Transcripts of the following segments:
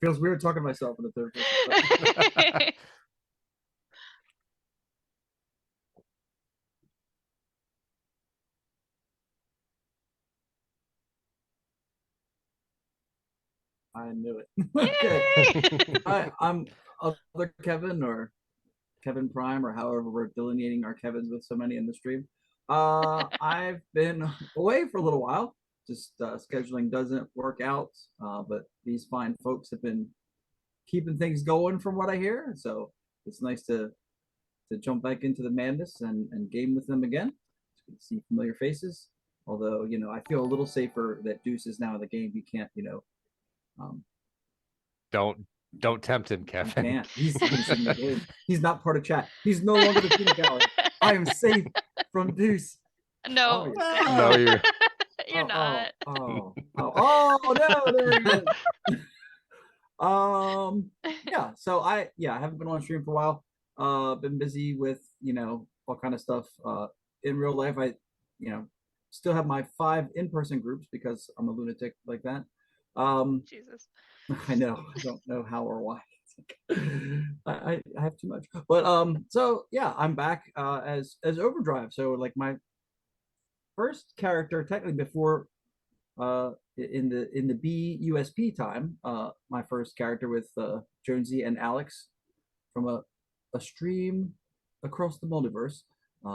Feels weird talking to myself in the third person. I knew it. Okay. Hi, I'm other Kevin or Kevin Prime or however we're delineating our Kevins with so many in the stream. I've been away for a little while. Just scheduling doesn't work out, but these fine folks have been keeping things going from what I hear. So it's nice to jump back into the madness and game with them again. It's good to see familiar faces. Although, I feel a little safer that Deuce is now in the game. He can't, um, Don't don't tempt him, he Kevin. can't. He's in the game. He's not part of chat. He's no longer the peanut gallery. I am safe from Deuce. No. Oh, No, you're You're not. oh no, there he is. Yeah, so I haven't been on stream for a while. Been busy with, all kind of stuff. In real life, I, still have my 5 in-person groups because I'm a lunatic like that. Jesus. I know, I don't know how or why. I have too much. But so yeah, I'm back as Overdrive. So like my first character technically before in the BUSP time, my first character with Jonesy and Alex from a stream across the multiverse.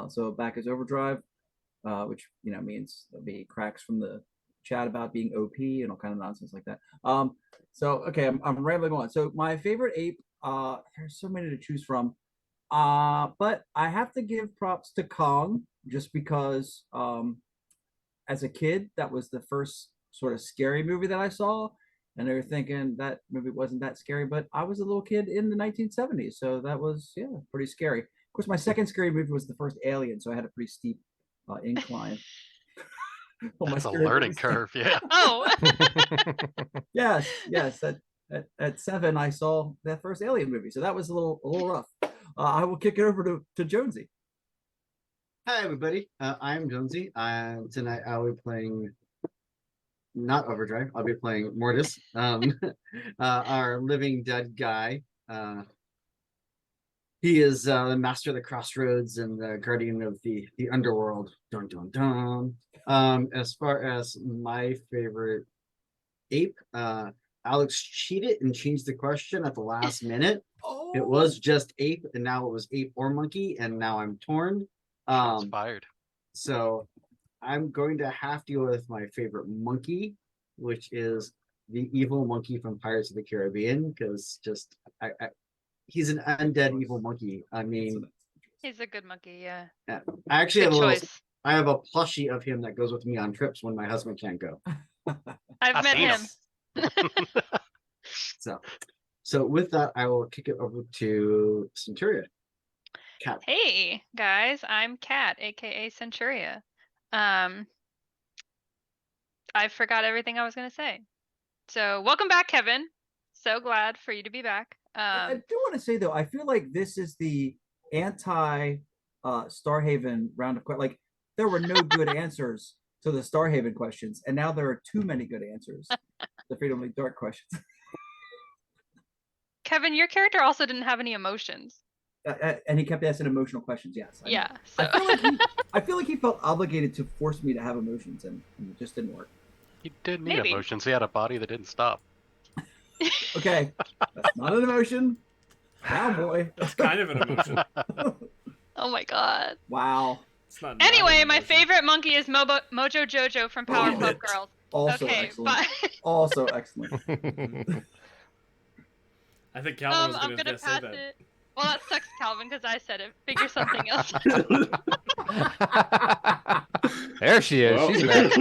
So back as Overdrive, which means there'll be cracks from the chat about being OP and all kind of nonsense like that. So okay, I'm rambling on. So my favorite ape, there's so many to choose from. But I have to give props to Kong just because as a kid, that was the first sort of scary movie that I saw. And they were thinking that movie wasn't that scary, but I was a little kid in the 1970s, so that was pretty scary. Of course, my second scary movie was the first Alien, so I had a pretty steep incline. That's a learning curve, yeah. Oh. Yes. At 7, I saw that first Alien movie, so that was a little rough. I will kick it over to Jonesy. Hi, everybody. I'm Jonesy. Tonight I'll be playing not Overdrive. I'll be playing Mortis, our living dead guy. He is the master of the crossroads and the guardian of the underworld. Dun dun dun. As far as my favorite ape, Alex cheated and changed the question at the last minute. Oh. It was just ape, and now it was ape or monkey, and now I'm torn. Shots fired. So I'm going to have to go with my favorite monkey, which is the evil monkey from Pirates of the Caribbean, because he's an undead evil monkey. I mean, He's a good monkey, yeah. I actually Good have a plushie of him that goes with me on trips when my husband can't go. I've met him. So with that, I will kick it over to Centuria. Kat. Hey guys, I'm Kat, aka Centuria. I forgot everything I was gonna say. So welcome back, Kevin. So glad for you to be back. I do want to say though, I feel like this is the anti Starhaven round of questions. Like there were no good answers to the Starhaven questions, and now there are too many good answers. The Freedom League Dark questions. Kevin, your character also didn't have any emotions. And he kept asking emotional questions. Yes. Yeah. So. I feel like he felt obligated to force me to have emotions, and it just didn't work. He did need emotions. He had a body that didn't stop. Okay, that's not an emotion. Wow, boy. That's kind of an emotion. Oh my god. Wow. Anyway, my favorite monkey is Mojo Jojo from Powerpuff Girls. Also okay, excellent. Also excellent. I think Calvin was I'm gonna say pass that. it. Well, that sucks, Calvin, because I said it. Figure something else. There she is. Well. She's back.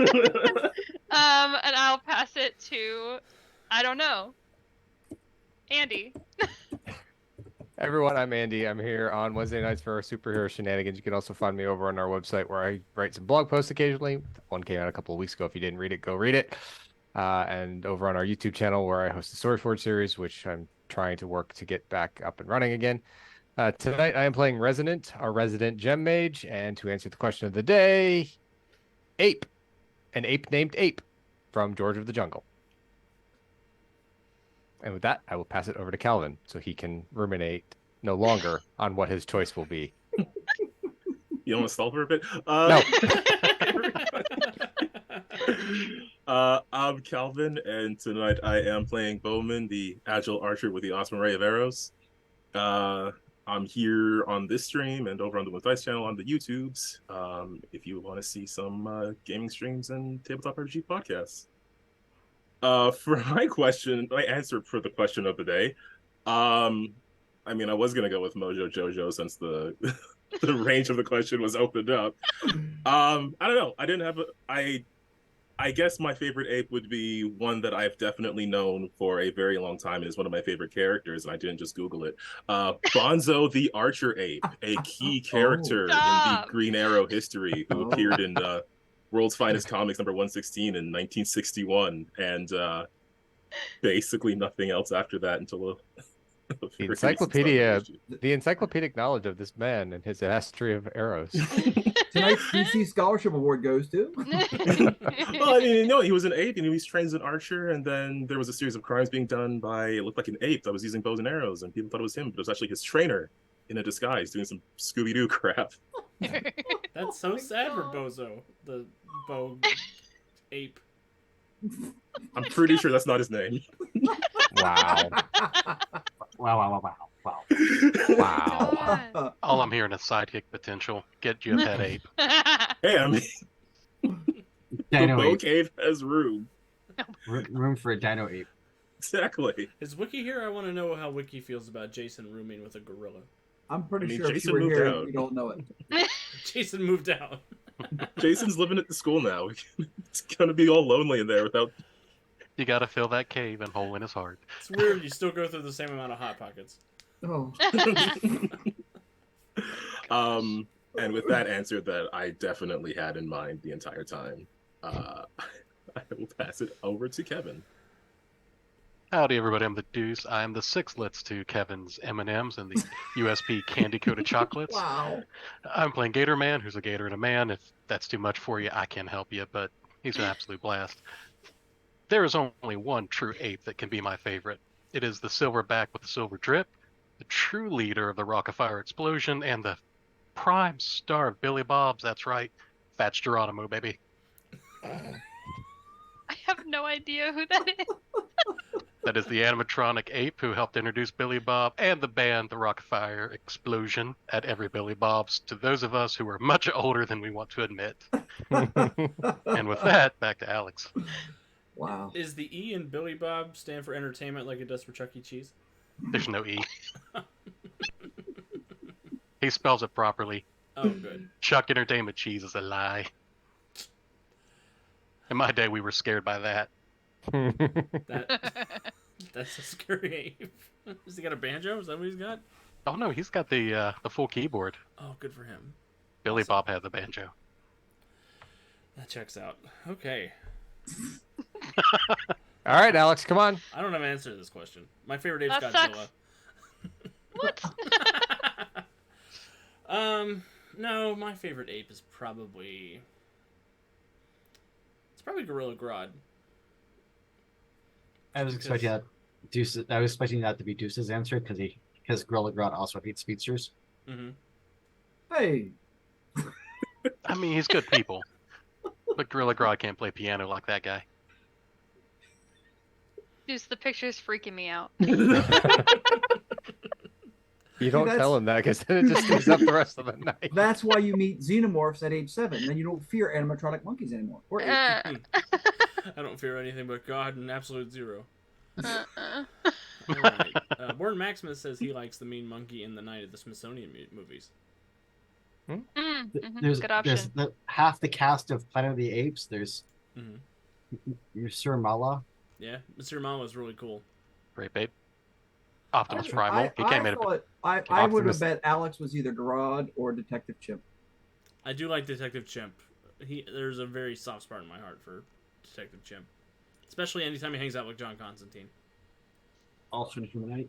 And I'll pass it to, I don't know, Andy. Everyone, I'm Andy. I'm here on Wednesday nights for our superhero shenanigans. You can also find me over on our website where I write some blog posts occasionally. One came out a couple of weeks ago. If you didn't read it, go read it. And over on our YouTube channel where I host the SourceForge series, which I'm trying to work to get back up and running again. Tonight I am playing Resonant, our resident gem mage, and to answer the question of the day, Ape, an ape named Ape from George of the Jungle. And with that, I will pass it over to Calvin so he can ruminate no longer on what his choice will be. You want to stall for a bit? No. I'm Calvin, and tonight I am playing Bowman, the agile archer with the awesome array of arrows. I'm here on this stream and over on the With Dice channel on the YouTubes. If you want to see some gaming streams and tabletop RPG podcasts. For my answer for the question of the day, I mean, I was gonna go with Mojo Jojo since the the range of the question was opened up. I don't know. I didn't have I guess my favorite ape would be one that I've definitely known for a very long time and is one of my favorite characters, and I didn't just Google it. Bonzo the Archer Ape, a key character in the Green Arrow history who appeared in World's Finest Comics number 116 in 1961, and basically nothing else after that until the encyclopedic knowledge of this man and his history of arrows. Tonight's DC Scholarship Award goes to. Well, I mean, no, he was an ape and he was trained as an archer, and then there was a series of crimes being done by, it looked like an ape that was using bows and arrows, and people thought it was him, but it was actually his trainer in a disguise doing some Scooby-Doo crap. That's so sad for Bozo, the bow ape. I'm pretty sure that's not his name. Wow. Wow. All I'm hearing is sidekick potential. Get you a pet ape. Hey, I mean, Dino the ape. cave has room. Room for a dino ape. Exactly. Is Wiki here? I want to know how Wiki feels about Jason rooming with a gorilla. I'm pretty I mean, sure if Jason you were moved here, out. you don't know it. Jason moved out. Jason's living at the school now. It's gonna be all lonely in there without. You gotta fill that cave and hole in his heart. It's weird. You still go through the same amount of hot pockets. Oh. And with that answer that I definitely had in mind the entire time, I will pass it over to Kevin. Howdy, everybody. I'm the Deuce. I'm the sixlets to Kevin's M&Ms and the USP candy-coated chocolates. Wow. I'm playing Gator Man, who's a gator and a man. If that's too much for you, I can help you, but he's an absolute blast. There is only one true ape that can be my favorite. It is the silverback with the silver drip, the true leader of the Rock-afire explosion, and the prime star of Billy Bob's. That's right, Fats Geronimo, baby. I have no idea who that is. That is the animatronic ape who helped introduce Billy Bob and the band The Rock-afire Explosion at every Billy Bob's to those of us who are much older than we want to admit. And with that, back to Alex. Wow. Is the E in Billy Bob stand for entertainment like it does for Chuck E. Cheese? There's no E. He spells it properly. Oh, good. Chuck Entertainment Cheese is a lie. In my day, we were scared by that. That's a scary ape. Has he got a banjo? Is that what he's got? Oh no, he's got the full keyboard. Oh, good for him. Billy Awesome. Bob had the banjo. That checks out. Okay. All right, Alex, come on. I don't have an answer to this question. My favorite ape's That Godzilla. What? No, my favorite ape is probably... It's probably Gorilla Grodd. I was expecting that to be Deuce's answer because Gorilla Grodd also hates speedsters. Mm-hmm. Hey. I mean, he's good people. But Gorilla Grodd can't play piano like that guy. Deuce, the picture's freaking me out. You don't tell him that because then it just stays up the rest of the night. That's why you meet xenomorphs at age 7. Then you don't fear animatronic monkeys anymore. Or Uh, I don't fear anything but God and absolute zero. uh-uh. All right. Born Maximus says he likes the mean monkey in the Night of the Smithsonian movies. There's Good option. half the cast of Planet of the Apes. There's your Sir Mala. Yeah, Mr. Mama is really cool. Great babe. Optimus Primal. He came in. I would have bet Alex was either Grodd or Detective Chimp. I do like Detective Chimp. There's a very soft spot in my heart for Detective Chimp. Especially anytime he hangs out with John Constantine. Alternate Humanite.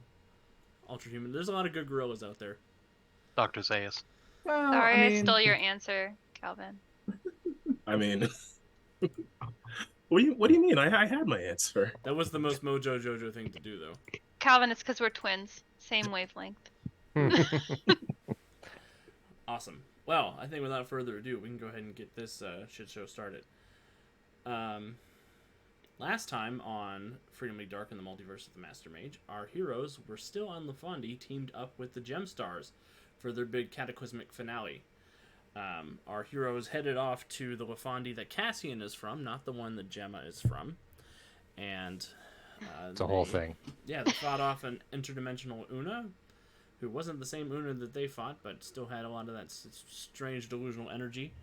Ultra Human. There's a lot of good gorillas out there. Dr. Zaius. Well, Sorry, I stole your answer, Calvin. I mean, What do you mean? I had my answer. That was the most Mojo Jojo thing to do, though. Calvin, it's because we're twins. Same wavelength. Awesome. Well, I think without further ado, we can go ahead and get this shit show started. Last time on Freedom League Dark and the Multiverse of the Master Mage, our heroes were still on Lafandi, teamed up with the Gemstars for their big cataclysmic finale. Our heroes headed off to the Lafandi that Cassian is from, not the one that Gemma is from. And It's a whole thing. Yeah, they fought off an interdimensional Una, who wasn't the same Una that they fought, but still had a lot of that strange delusional energy.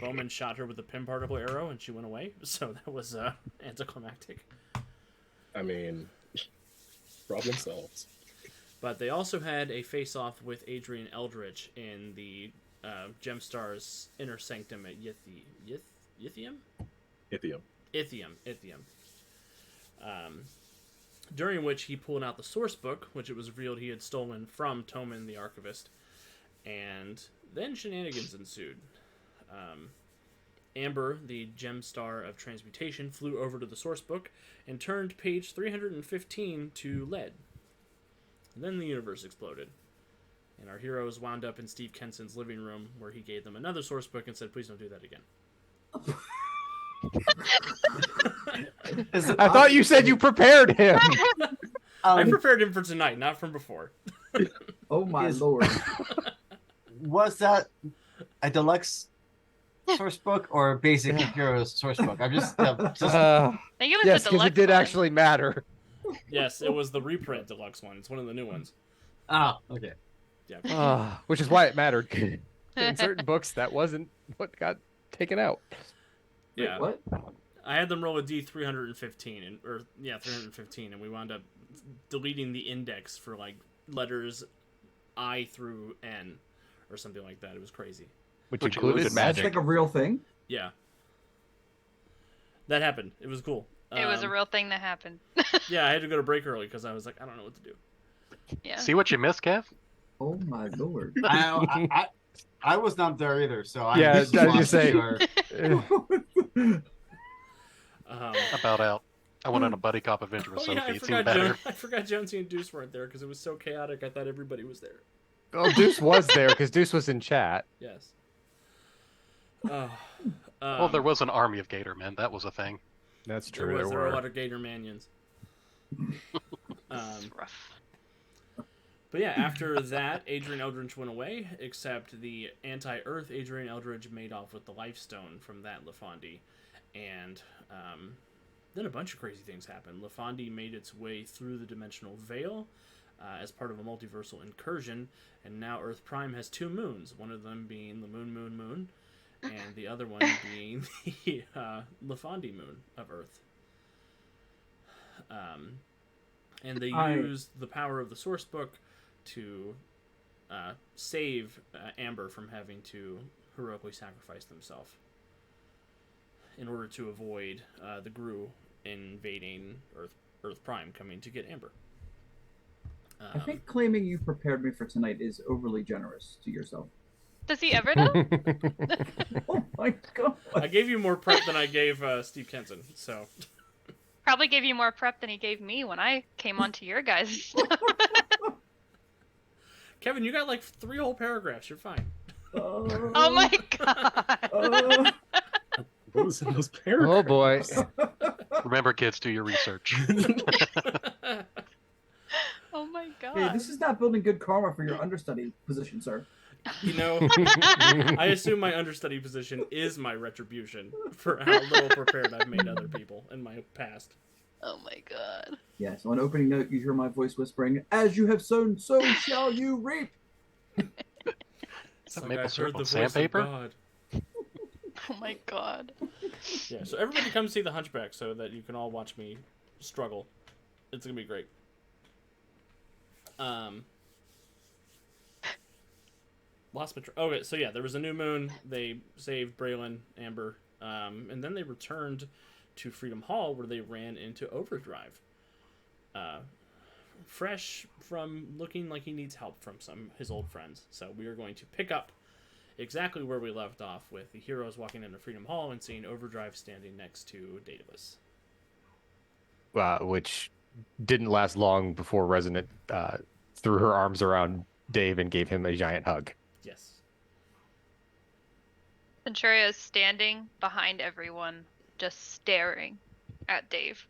Bowman shot her with a pin particle arrow, and she went away. So that was anticlimactic. I mean, problem solved. But they also had a face-off with Adrian Eldritch in the Gemstars Inner Sanctum at Ythium? Ithium. During which he pulled out the source book, which it was revealed he had stolen from Toman the Archivist. And then shenanigans ensued. Amber, the Gemstar of Transmutation, flew over to the source book and turned page 315 to lead. And then the universe exploded. And our heroes wound up in Steve Kenson's living room, where he gave them another source book and said, please don't do that again. I thought you said you prepared him. I prepared him for tonight, not from before. Oh my lord. Was that a deluxe source book or a basic Heroes source book? I'm just I think it was yes, the because deluxe it did one. actually matter. Yes, it was the reprint deluxe one. It's one of the new ones. okay. Yeah. Which is why it mattered. In certain books, that wasn't what got taken out. Yeah. Wait, what? I had them roll a D315 315, and we wound up deleting the index for like letters I through N or something like that. It was crazy. Which Which included included That's magic. like a real thing. Yeah. That happened. It was cool. It was a real thing that happened. Yeah, I had to go to break early because I was like, I don't know what to do. Yeah. See what you missed, Kev? Oh my lord. I was not there either, so I'm Yeah, I was gonna lost say. for- About out. I went on a buddy cop adventure with Oh yeah, Sophie. It seemed better. I forgot Jonesy and Deuce weren't there because it was so chaotic. I thought everybody was there. Well, Deuce was there because Deuce was in chat. Yes. Well, there was an army of Gator men. That was a thing. That's There true. were a lot of Gator Manions. It's rough. But yeah, after that, Adrian Eldritch went away, except the anti-Earth Adrian Eldritch made off with the Life Stone from that Lafandi. And then a bunch of crazy things happened. Lafandi made its way through the dimensional veil as part of a multiversal incursion, and now Earth Prime has two moons, one of them being the Moon, and the other one being the Lafandi moon of Earth. And they used the power of the source book to save Amber from having to heroically sacrifice themselves in order to avoid the Gru invading Earth Prime, coming to get Amber. I think claiming you prepared me for tonight is overly generous to yourself. Does he ever know? Oh my god. I gave you more prep than I gave Steve Kenson, so... Probably gave you more prep than he gave me when I came onto your guys' stuff. Kevin, you got like 3 whole paragraphs. You're fine. Oh my god. What was in those Oh paragraphs? boy. Remember, kids, do your research. Oh my god. Hey, this is not building good karma for your understudy position, sir. You know, I assume my understudy position is my retribution for how little prepared I've made other people in my past. Oh my god. Yes, on opening note, you hear my voice whispering, "As you have sown, so shall you reap." Is that Like maple I syrup heard the with voice of sandpaper? God. Oh my god. Yeah, so everybody come see the Hunchback so that you can all watch me struggle. It's gonna be great. Lost my okay, so yeah, there was a new moon. They saved Braylon, Amber, and then they returned to Freedom Hall where they ran into Overdrive. Fresh from looking like he needs help from his old friends. So we are going to pick up exactly where we left off, with the heroes walking into Freedom Hall and seeing Overdrive standing next to Daedalus. Which didn't last long before Resonant threw her arms around Dave and gave him a giant hug. Yes. Centuria is standing behind everyone, just staring at Dave.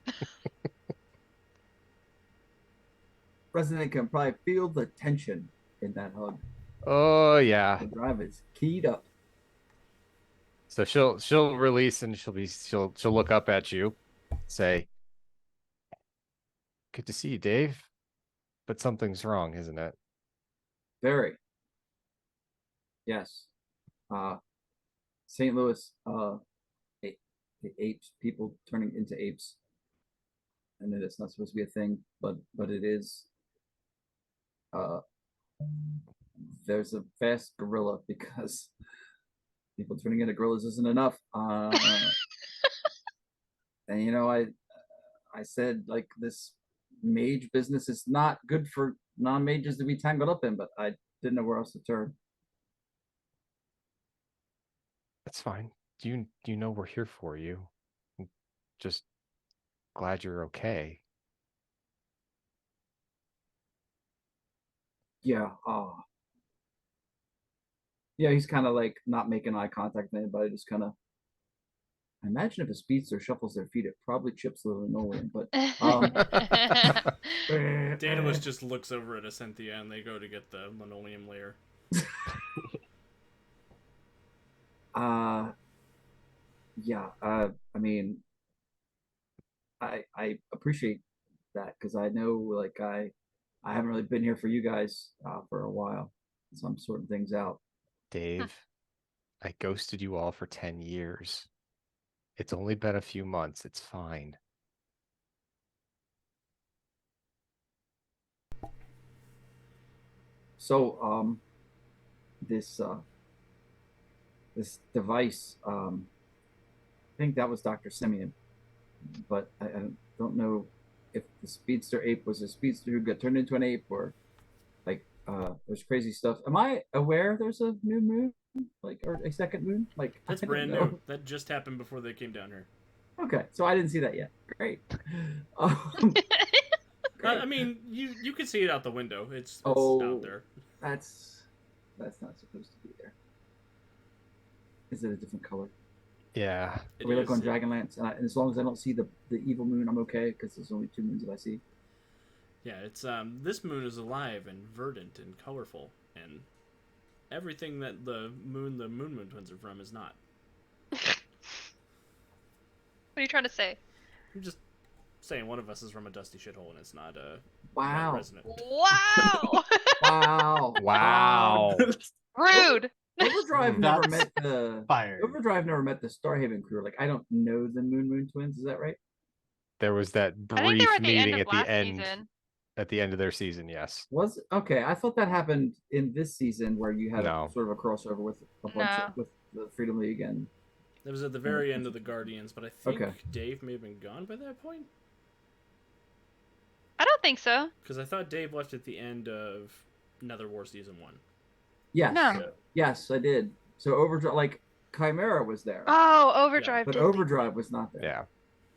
President can probably feel the tension in that hug. Oh yeah. The drive is keyed up. So she'll release and she'll look up at you, say, "Good to see you, Dave. But something's wrong, isn't it?" Very. Yes. St. Louis, apes, people turning into apes. I know that's not supposed to be a thing, but it is. There's a fast gorilla because people turning into gorillas isn't enough. And I said like this mage business is not good for non-mages to be tangled up in, but I didn't know where else to turn. That's fine. You know we're here for you. I'm just glad you're okay. Yeah. Yeah, he's kind of like not making eye contact with anybody, just kind of. I imagine if a speedster shuffles their feet, it probably chips the linoleum. But Daedalus just looks over at Ascenthia and they go to get the linoleum layer. Yeah. I mean, I appreciate that because I know like I haven't really been here for you guys for a while, so I'm sorting things out. Dave, I ghosted you all for 10 years. It's only been a few months. It's fine. So this this device, I think that was Dr. Simeon, but I don't know if the speedster ape was a speedster who got turned into an ape or like there's crazy stuff. Am I aware there's a new moon, like, or a second moon? Like That's I don't brand know. new. That just happened before they came down here. Okay, so I didn't see that yet. Great. Great. I mean, you can see it out the window. It's Oh, out there. that's not supposed to be there. Is it a different color? Yeah. It We look on is. Dragonlance, and as long as I don't see the evil moon, I'm okay because there's only 2 moons that I see. Yeah, it's this moon is alive and verdant and colorful, and everything that the moon twins are from is not. What are you trying to say? I'm just saying one of us is from a dusty shithole and it's not Wow. Resonant. Wow! Wow. Wow. Rude! Overdrive never That's met the Fire. Overdrive never met the Starhaven crew. Like I don't know the Moon twins. Is that right? There was that I think they were brief at the end meeting of last season. at the end of their season, yes. Was okay. I thought that happened in this season where you had No. a sort of a crossover with a bunch No. with the Freedom League and That was at the very end of the Guardians, but I think Okay. Dave may have been gone by that point. I don't think so. Because I thought Dave left at the end of Nether War Season 1. yes, No. yes, I did. So Overdrive, like Chimera was there, Oh, Overdrive. but did leave. Overdrive was not there. Yeah.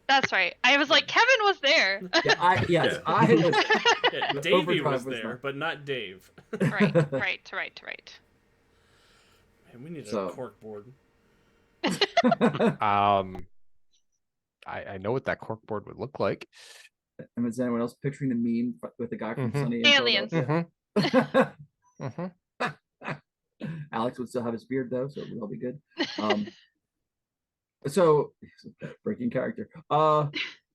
That's right. I was like, Kevin was there. Yeah, Yeah. I was. Yeah, But Davey Overdrive was was there, not. but not Dave. right. Man, we need So- a cork board. I know what that corkboard would look like. And is anyone else picturing the meme with the guy from Mhm. Sunny in Aliens. Philadelphia? Mm-hmm. Alex would still have his beard though, so we'll be good. So breaking character.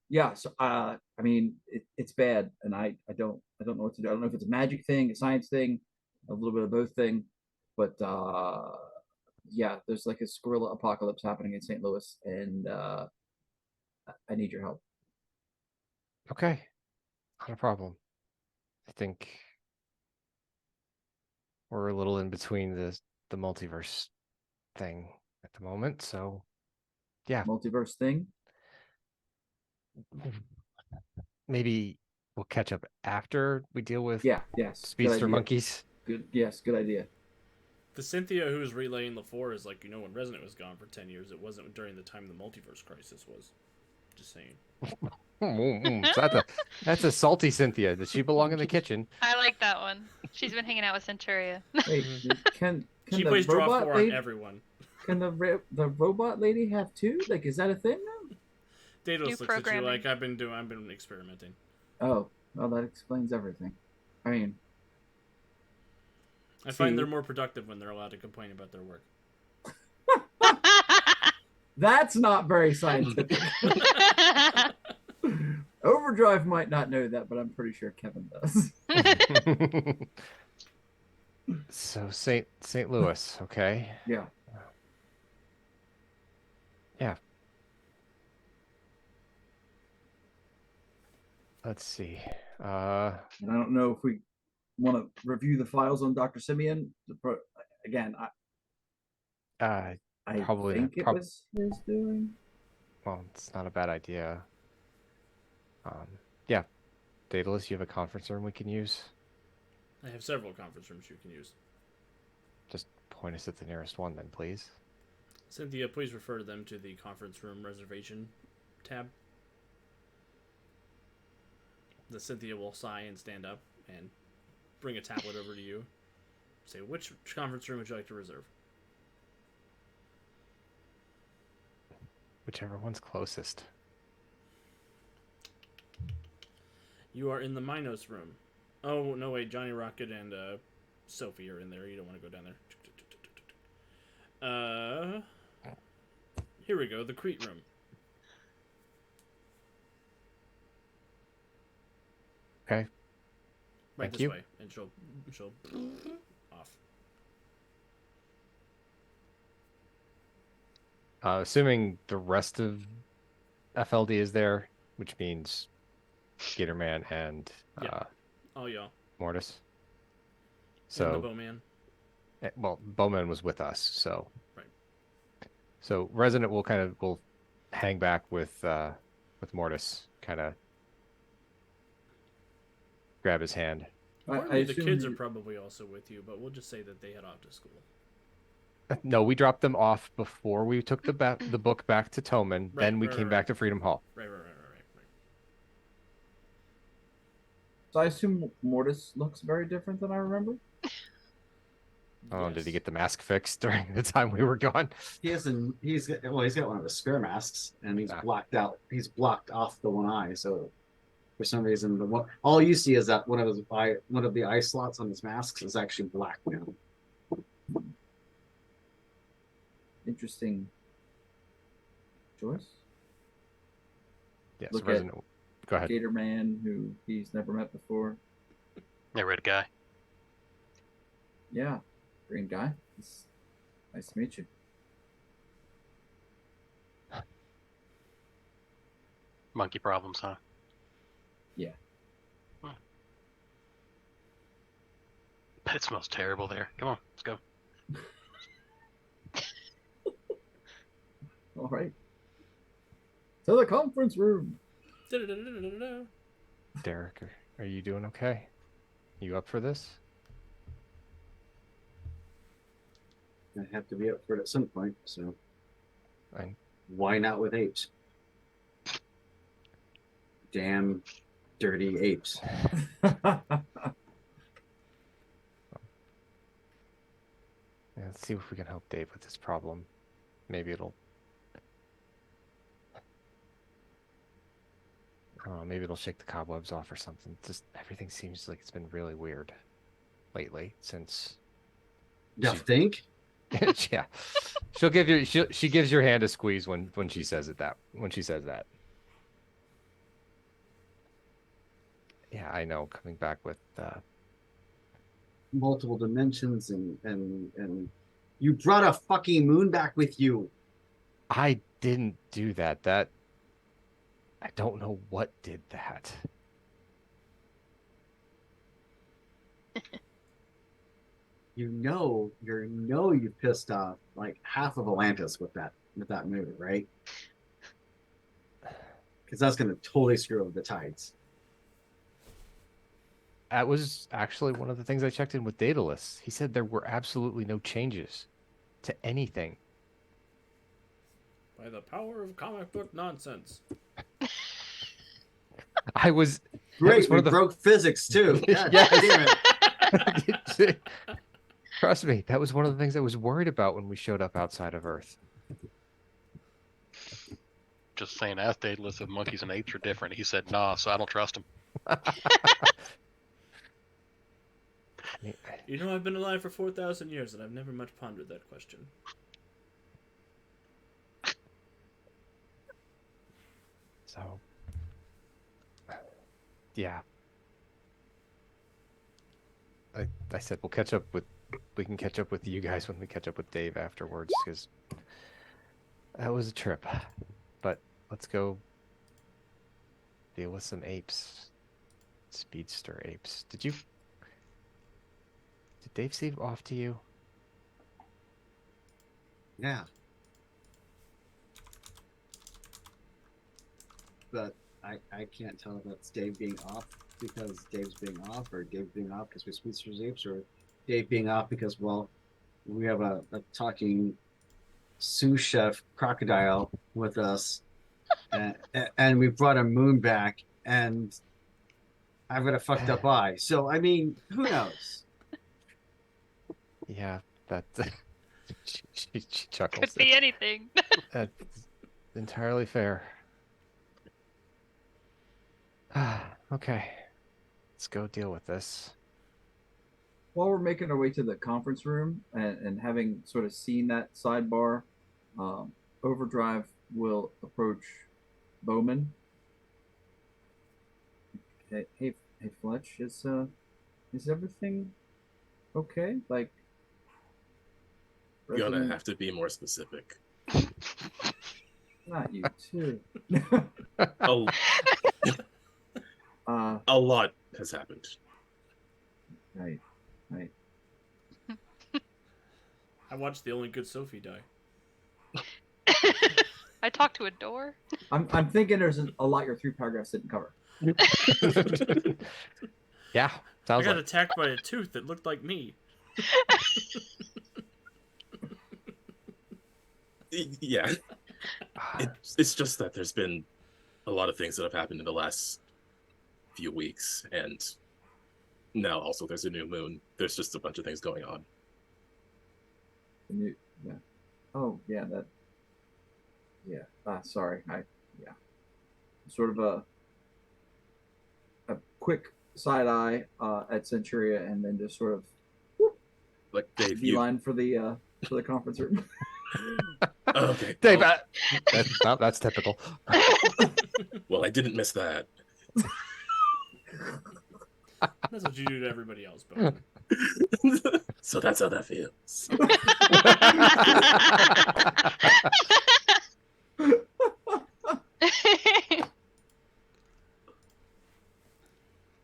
Yeah. So I mean, it's bad, and I don't know what to do. I don't know if it's a magic thing, a science thing, a little bit of both thing, but yeah, there's like a gorilla apocalypse happening in St. Louis, and I need your help. Okay. Not a problem. I think we're a little in between the multiverse thing at the moment, so yeah, Multiverse thing. maybe we'll catch up after we deal with Yeah. Yes. Good speedster idea. monkeys. Good. Yes. Good idea. The Cynthia who's relaying the 4 is like, when Resonant was gone for 10 years, it wasn't during the time the multiverse crisis was. Just saying. So that's a salty Cynthia. Does she belong in the kitchen? I like that one. She's been hanging out with Centuria. Wait, can She the plays draw robot 4 on lady, everyone. can the robot lady have 2? Like, is that a thing now? Daedalus New looks at you programming. like I've been experimenting. Oh, well, that explains everything. I mean, I find See? they're more productive when they're allowed to complain about their work. that's not very scientific. Overdrive might not know that, but I'm pretty sure Kevin does. So St. Louis, okay. Yeah. Yeah. Let's see. And I don't know if we want to review the files on Dr. Simeon. Again, I Probably- think it was his doing. Well, it's not a bad idea. Yeah. Daedalus, you have a conference room we can use? I have several conference rooms you can use. Just point us at the nearest one then, please. Cynthia, please refer them to the conference room reservation tab. The Cynthia will sigh and stand up and bring a tablet over to you. Say, which conference room would you like to reserve? Whichever one's closest. You are in the Minos room. Oh, no, wait. Johnny Rocket and Sophie are in there. You don't want to go down there. Here we go. The Crete room. Okay. Right Thank this you. way. And she'll off. Assuming the rest of FLD is there, which means Gatorman and Yeah. Oh, yeah. Mortis. And the So, Bowman. well, Bowman was with us, so. Right. So Resonant will hang back with Mortis, kind of grab his hand. Importantly, the assume kids you- are probably also with you, but we'll just say that they head off to school. No, we dropped them off before we took the book back to Toman. Right, Then we right, came right, back right. to Freedom Hall. Right. So I assume Mortis looks very different than I remember. Oh, did he Yes. get the mask fixed during the time we were gone? He's got one of the spare masks, and he's Ah. blocked out. He's blocked off the one eye, so for some reason, all you see is that one of the eye slots on his masks is actually black now. Interesting choice. Yes, Look at- Resonant. Go ahead. Gator Man, who he's never met before. Yeah, red guy. Yeah, green guy. Nice to meet you. Monkey problems, huh? Yeah. Huh. Bet it smells terrible there. Come on, let's go. All right. To the conference room. Da-da-da-da-da-da. Derek, are you doing okay? You up for this? I have to be up for it at some point, so Fine. why not with apes? Damn dirty apes. Yeah, let's see if we can help Dave with this problem. Maybe it'll. Maybe it'll shake the cobwebs off or something. Just everything seems like it's been really weird lately since. You think? Yeah, she'll give you. She gives your hand a squeeze when she says that. Yeah, I know. Coming back with. Multiple dimensions and you brought a fucking moon back with you. I didn't do that. I don't know what did that. You pissed off like half of Atlantis with that movie, right? Because that's gonna totally screw up the tides. That was actually one of the things I checked in with Daedalus. He said there were absolutely no changes to anything. By the power of comic book nonsense. I was that Great, was we one of the broke physics too. God Yes. damn it. Trust me, that was one of the things I was worried about when we showed up outside of Earth. Just saying, ask Daedalus if monkeys and apes are different. He said, nah, so I don't trust him. You know, I've been alive for 4,000 years, and I've never much pondered that question. So, yeah. I said we can catch up with you guys when we catch up with Dave afterwards, because that was a trip. But let's go deal with some apes. Speedster apes. Did Dave seem off to you? Yeah. But I can't tell if that's Dave being off because Dave's being off, or Dave being off because we're Speedster's apes, or Dave being off because, well, we have a talking sous chef crocodile with us, and we brought a moon back, and I've got a fucked up eye. So, I mean, who knows? Yeah, that she chuckles. Could be anything. That's entirely fair. Okay, let's go deal with this. While we're making our way to the conference room and having sort of seen that sidebar, Overdrive will approach Bowman. Hey, Fletch, is everything okay? Like, You're gonna Resident- have to be more specific. not you too. A, uh, a lot has happened. right. I watched The Only Good Sophie die. I talked to a door. I'm thinking there's a lot your 3 paragraphs didn't cover. Yeah, I sounds got like attacked by a tooth that looked like me. Yeah, it's just that there's been a lot of things that have happened in the last few weeks, and now also there's a new moon. There's just a bunch of things going on. Yeah. Oh, yeah, that. Yeah. Sorry. Sort of a quick side eye at Centuria, and then just sort of Like Dave, you beeline for the conference room. okay? Dave. Well, That's typical. well, I didn't miss that. That's what you do to everybody else, Bowman. So that's how that feels.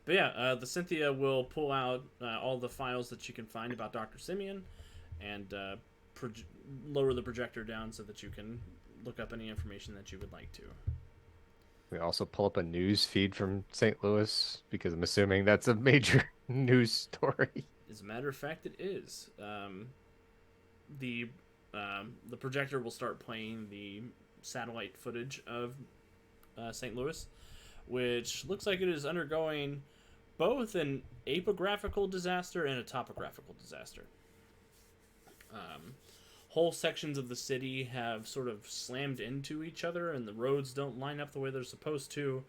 But yeah, the Cynthia will pull out all the files that you can find about Dr. Simeon and lower the projector down so that you can look up any information that you would like to. We also pull up a news feed from St. Louis because I'm assuming that's a major news story. As a matter of fact, it is. The projector will start playing the satellite footage of St. Louis, which looks like it is undergoing both an apographical disaster and a topographical disaster. Whole sections of the city have sort of slammed into each other, and the roads don't line up the way they're supposed to.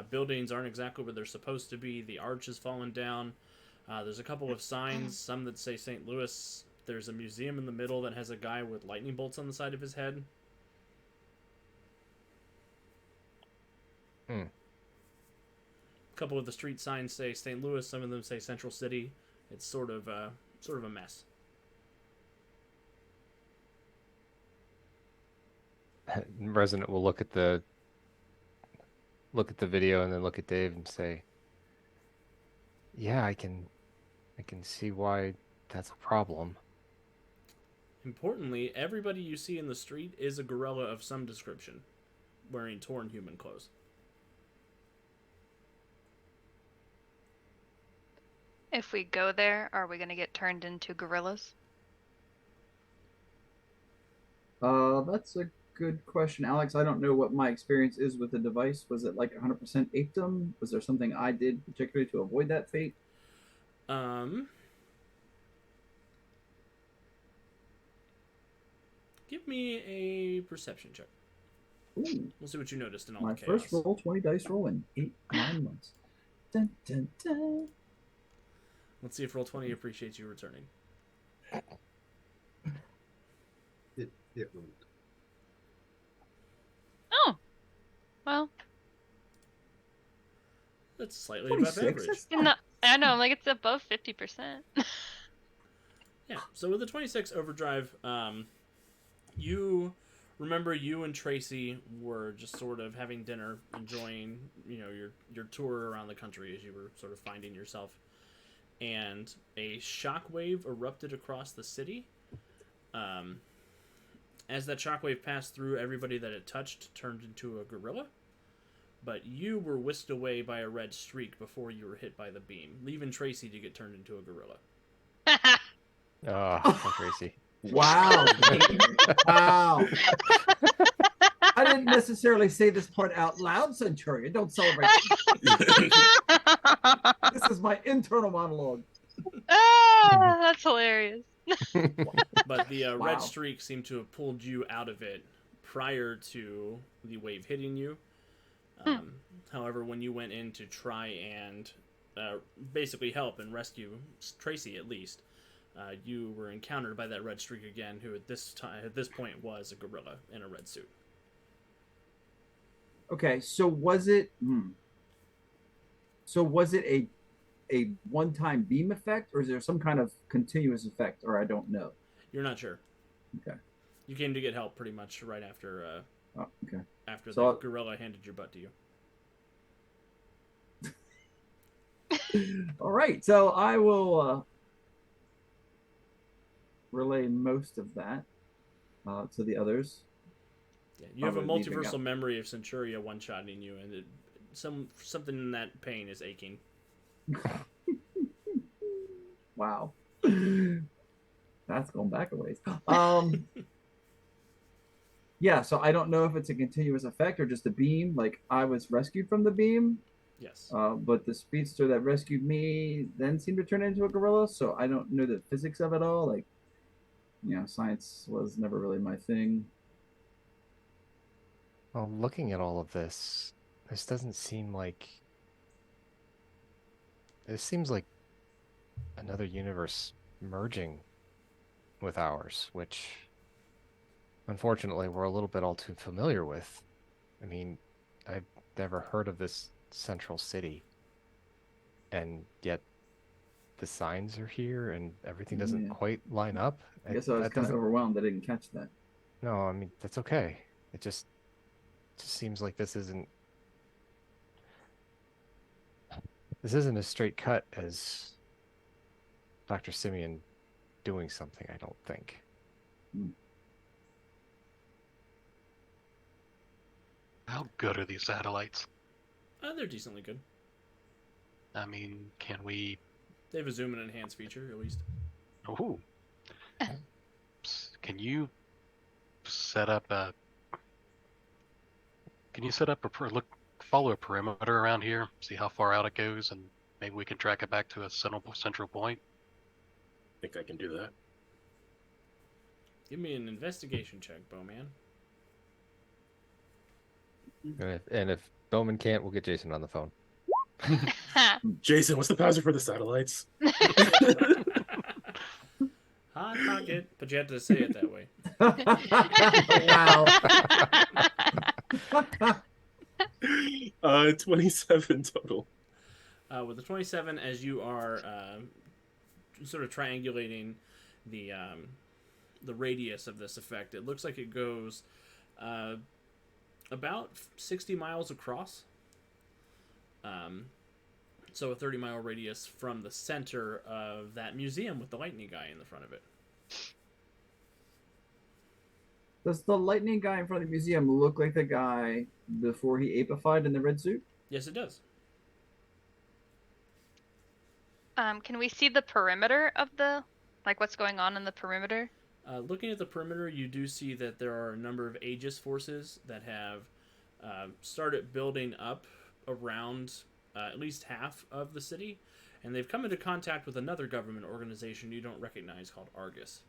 Buildings aren't exactly where they're supposed to be. The arch has fallen down. There's a couple of signs, some that say St. Louis. There's a museum in the middle that has a guy with lightning bolts on the side of his head. A couple of the street signs say St. Louis. Some of them say Central City. It's sort of a mess. Resident will look at the video and then look at Dave and say, "Yeah, I can see why that's a problem." Importantly, everybody you see in the street is a gorilla of some description, wearing torn human clothes. If we go there, are we gonna get turned into gorillas? That's a good question, Alex. I don't know what my experience is with the device. Was it like 100% apedom? Was there something I did particularly to avoid that fate? Give me a perception check. Ooh, We'll see what you noticed in all my the chaos. first roll 20 dice roll in 9 months. Dun, dun, dun. Let's see if roll 20 appreciates you returning. It won't. Oh, well, That's slightly above 26? average. That's no, I know, like it's above 50%. Yeah. So with the 26 overdrive, you remember you and Tracy were just sort of having dinner, enjoying, your tour around the country as you were sort of finding yourself. And a shockwave erupted across the city. As that shockwave passed through, everybody that it touched turned into a gorilla. But you were whisked away by a red streak before you were hit by the beam, leaving Tracy to get turned into a gorilla. Oh, Tracy. Wow. Wow. I didn't necessarily say this part out loud, Centurion. Don't celebrate. This is my internal monologue. Ah, that's hilarious. But the Wow. red streak seemed to have pulled you out of it prior to the wave hitting you. However, when you went in to try and basically help and rescue Tracy, at least, you were encountered by that red streak again, who at this point was a gorilla in a red suit. Okay, so was it a one-time beam effect, or is there some kind of continuous effect, or I don't know? You're not sure. Okay. You came to get help pretty much right after Oh, okay. after So the gorilla handed your butt to you. All right, so I will relay most of that to the others. Yeah, you have a Probably leaving multiversal out. memory of Centuria one-shotting you, and something in that pain is aching. Wow. That's going back a ways. Yeah, so I don't know if it's a continuous effect or just a beam. Like, I was rescued from the beam, Yes. but the speedster that rescued me then seemed to turn into a gorilla, so I don't know the physics of it all. Like, science was never really my thing. Well, looking at all of this doesn't seem like... This seems like another universe merging with ours, which unfortunately we're a little bit all too familiar with. I mean, I've never heard of this central city, and yet the signs are here and everything doesn't Yeah. quite line up. I guess I was That kind of doesn't... overwhelmed. I didn't catch that. No, I mean, that's okay. It just seems like this isn't as straight cut as Dr. Simeon doing something, I don't think. How good are these satellites? They're decently good. I mean, can we... They have a zoom and enhance feature, at least. Ooh. Can you set up a... follow a perimeter around here, see how far out it goes, and maybe we can track it back to a central point? I think I can do that. Give me an investigation check, Bowman. And if Bowman can't, we'll get Jason on the phone. Jason, what's the password for the satellites? Hot pocket, but you have to say it that way. Wow. 27 total. With the 27, as you are sort of triangulating the radius of this effect, it looks like it goes about 60 miles across. So a 30-mile radius from the center of that museum with the lightning guy in the front of it. Does the lightning guy in front of the museum look like the guy before he apified in the red suit? Yes, it does. Can we see the perimeter of the, like what's going on in the perimeter? Looking at the perimeter, you do see that there are a number of Aegis forces that have started building up around at least half of the city, and they've come into contact with another government organization you don't recognize called Argus.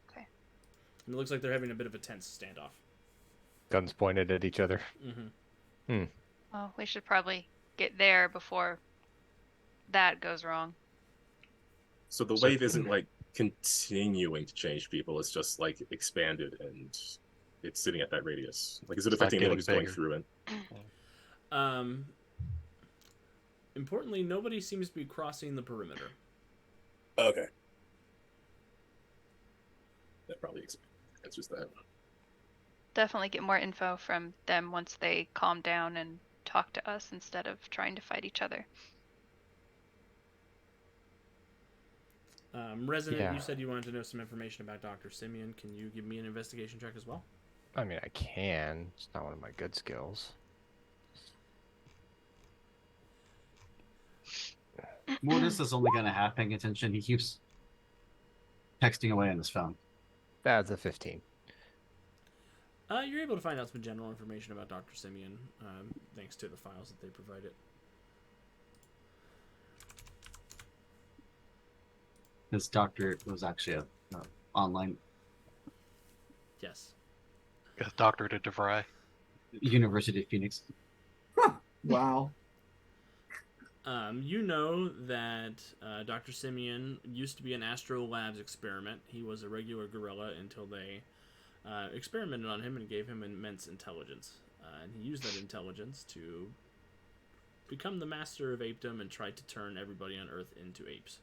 Okay. And it looks like they're having a bit of a tense standoff. Guns pointed at each other. Mm-hmm. Well, we should probably get there before that goes wrong. So the wave isn't like continuing to change people, it's just like expanded and it's sitting at that radius. Like, is it It's like affecting anyone getting who's going bigger. through it? Importantly, nobody seems to be crossing the perimeter. Okay. That probably answers that. Definitely get more info from them once they calm down and talk to us instead of trying to fight each other. Resident, Yeah. you said you wanted to know some information about Dr. Simeon. Can you give me an investigation check as well? I mean, I can. It's not one of my good skills. Mortis is only kind of half paying attention. He keeps texting away on his phone. That's a 15. You're able to find out some general information about Dr. Simeon, thanks to the files that they provided. His doctor was actually a online Yes. A doctorate at DeVry. University of Phoenix. Wow. You know that Dr. Simeon used to be an Astro Labs experiment. He was a regular gorilla until they experimented on him and gave him immense intelligence. And he used that intelligence to become the master of apedom and tried to turn everybody on Earth into apes.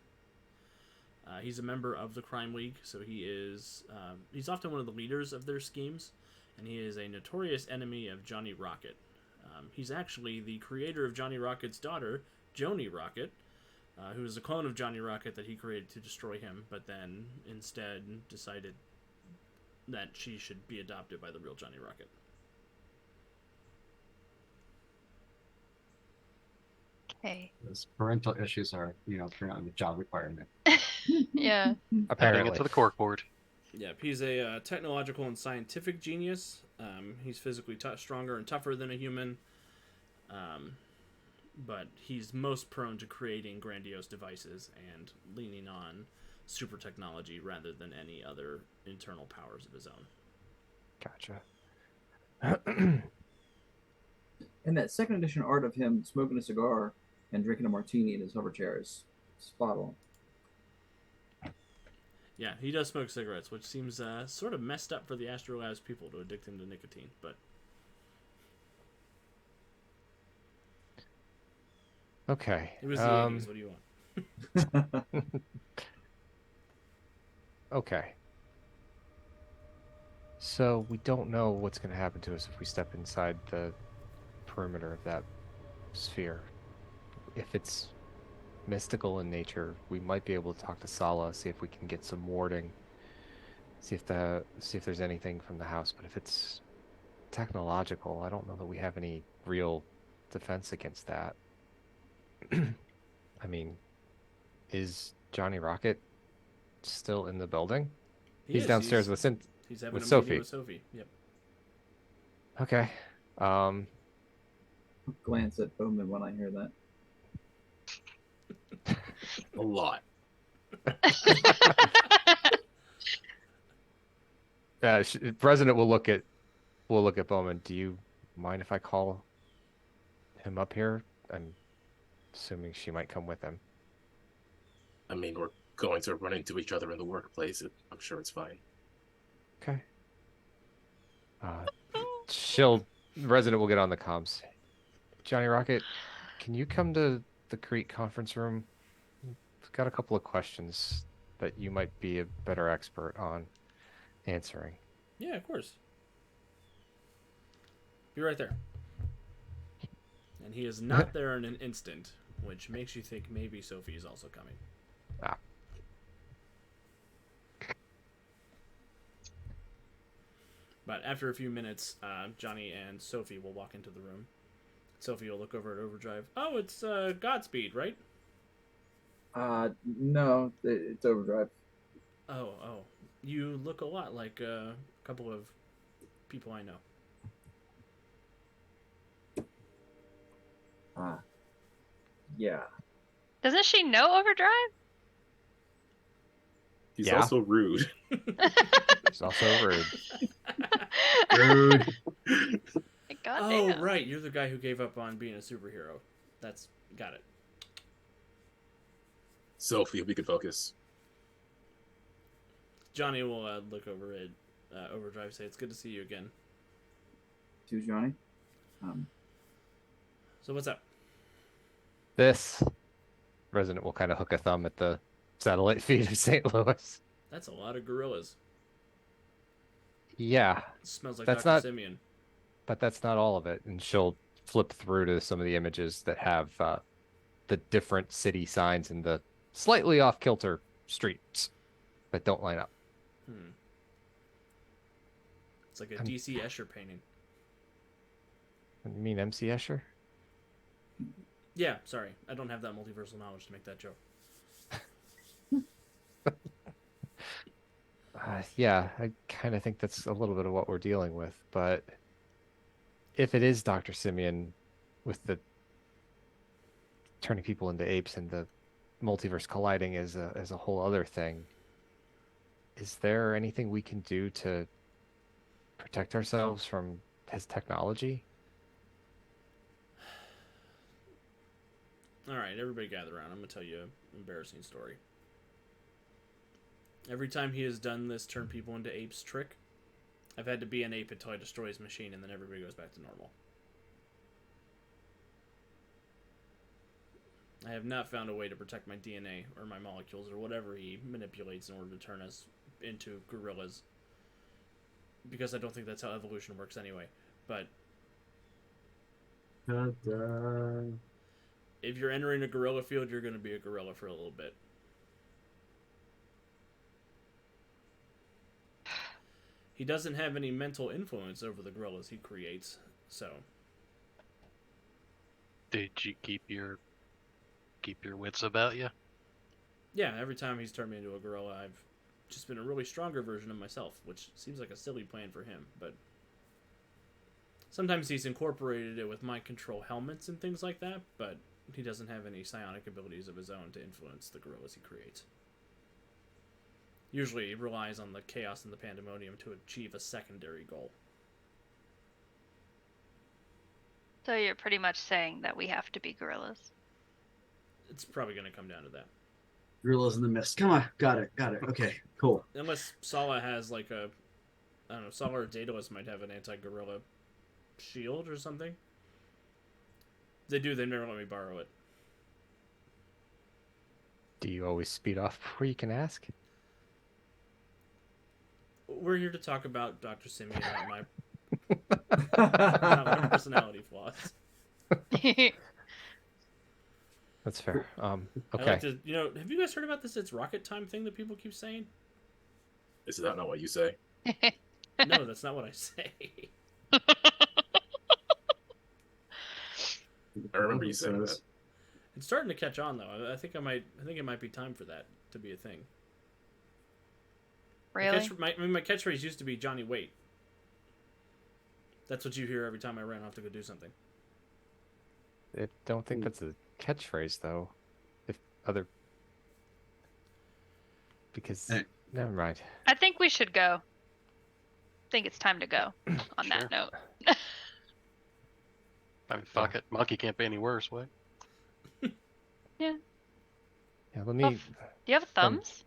He's a member of the Crime League, so he's often one of the leaders of their schemes, and he is a notorious enemy of Johnny Rocket. He's actually the creator of Johnny Rocket's daughter, Joni Rocket, who is a clone of Johnny Rocket that he created to destroy him, but then instead decided that she should be adopted by the real Johnny Rocket. Okay. His parental issues are, apparently a job requirement. Yeah. Adding Apparently. it to the corkboard. Yeah, he's a technological and scientific genius. He's physically stronger and tougher than a human, but he's most prone to creating grandiose devices and leaning on super technology rather than any other internal powers of his own. Gotcha. And that second edition art of him smoking a cigar and drinking a martini in his hover chair is spot on. Yeah, he does smoke cigarettes, which seems sort of messed up for the Astrolabs people to addict him to nicotine, but... Okay. It was the 80s, what do you want? Okay. So we don't know what's going to happen to us if we step inside the perimeter of that sphere. If it's mystical in nature, we might be able to talk to Sala, see if we can get some warding, see if there's anything from the house. But if it's technological, I don't know that we have any real defense against that. I mean, is Johnny Rocket still in the building? He's downstairs with He's having with a Sophie. meeting with Sophie. Yep. Okay. Glance at Bowman when I hear that. A lot. President will look at Bowman. Do you mind if I call him up here? I'm assuming she might come with him. I mean, we're going to run into each other in the workplace. I'm sure it's fine. Okay. Resident will get on the comms. Johnny Rocket, can you come to the Crete conference room? I've got a couple of questions that you might be a better expert on answering. Yeah, of course. Be right there. And he is not there in an instant, which makes you think maybe Sophie is also coming. Ah. But after a few minutes, Johnny and Sophie will walk into the room. Sophie will look over at Overdrive. Oh, it's Godspeed, right? No, it's Overdrive. Oh. You look a lot like a couple of people I know. Yeah. Doesn't she know Overdrive? He's Yeah. also rude. It's also rude. Rude. God Oh, damn. right. You're the guy who gave up on being a superhero. That's got it. Sophie, if we could focus. Johnny will look over at Overdrive and say, "It's good to see you again." To Johnny. So what's up? This resident will kind of hook a thumb at the satellite feed of St. Louis. That's a lot of gorillas. Yeah, It smells like That's Dr. not- Simeon. but that's not all of it. And she'll flip through to some of the images that have the different city signs and the slightly off-kilter streets that don't line up. It's like a DC Escher painting. You mean MC Escher? Yeah, sorry. I don't have that multiversal knowledge to make that joke. Yeah, I kind of think that's a little bit of what we're dealing with. But if it is Dr. Simeon with the turning people into apes and the multiverse colliding as a whole other thing, is there anything we can do to protect ourselves from his technology? All right, everybody gather around. I'm going to tell you an embarrassing story. Every time he has done this turn people into apes trick, I've had to be an ape until I destroy his machine, and then everybody goes back to normal. I have not found a way to protect my DNA or my molecules or whatever he manipulates in order to turn us into gorillas. Because I don't think that's how evolution works anyway. But if you're entering a gorilla field, you're going to be a gorilla for a little bit. He doesn't have any mental influence over the gorillas he creates, so... Did you keep your wits about you? Yeah, every time he's turned me into a gorilla, I've just been a really stronger version of myself, which seems like a silly plan for him, but... Sometimes he's incorporated it with mind control helmets and things like that, but he doesn't have any psionic abilities of his own to influence the gorillas he creates. Usually he relies on the chaos and the pandemonium to achieve a secondary goal. So you're pretty much saying that we have to be gorillas. It's probably going to come down to that. Gorillas in the mist. Come on. Got it. Okay, cool. Unless Sala has like a... I don't know, Sala or Daedalus might have an anti-gorilla shield or something. If they do, they never let me borrow it. Do you always speed off before you can ask? We're here to talk about Dr. Simeon, not my personality flaws. That's fair. I Okay. like to, have you guys heard about this It's Rocket Time thing that people keep saying? Is that not what you say? No, that's not what I say. I remember you saying that. It's starting to catch on though. I think it might be time for that to be a thing. Really? My catchphrase used to be Johnny Wait. That's what you hear every time I ran off to go do something. I don't think that's a catchphrase though. Because never mind. I think we should go. I think it's time to go on Sure. that note. I mean, fuck it. Monkey can't be any worse, what? Yeah, let me. Do you have thumbs?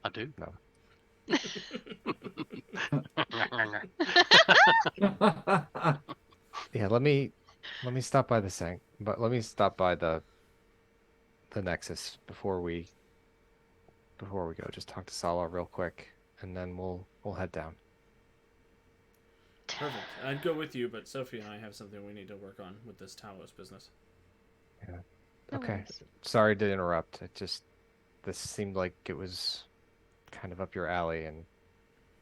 I do. No. Yeah, let me stop by the let me stop by the Nexus before we go. Just talk to Sala real quick, and then we'll head down. Perfect. I'd go with you, but Sophie and I have something we need to work on with this Talos business. Yeah. No Okay. worries. Sorry to interrupt. This seemed like it was kind of up your alley, and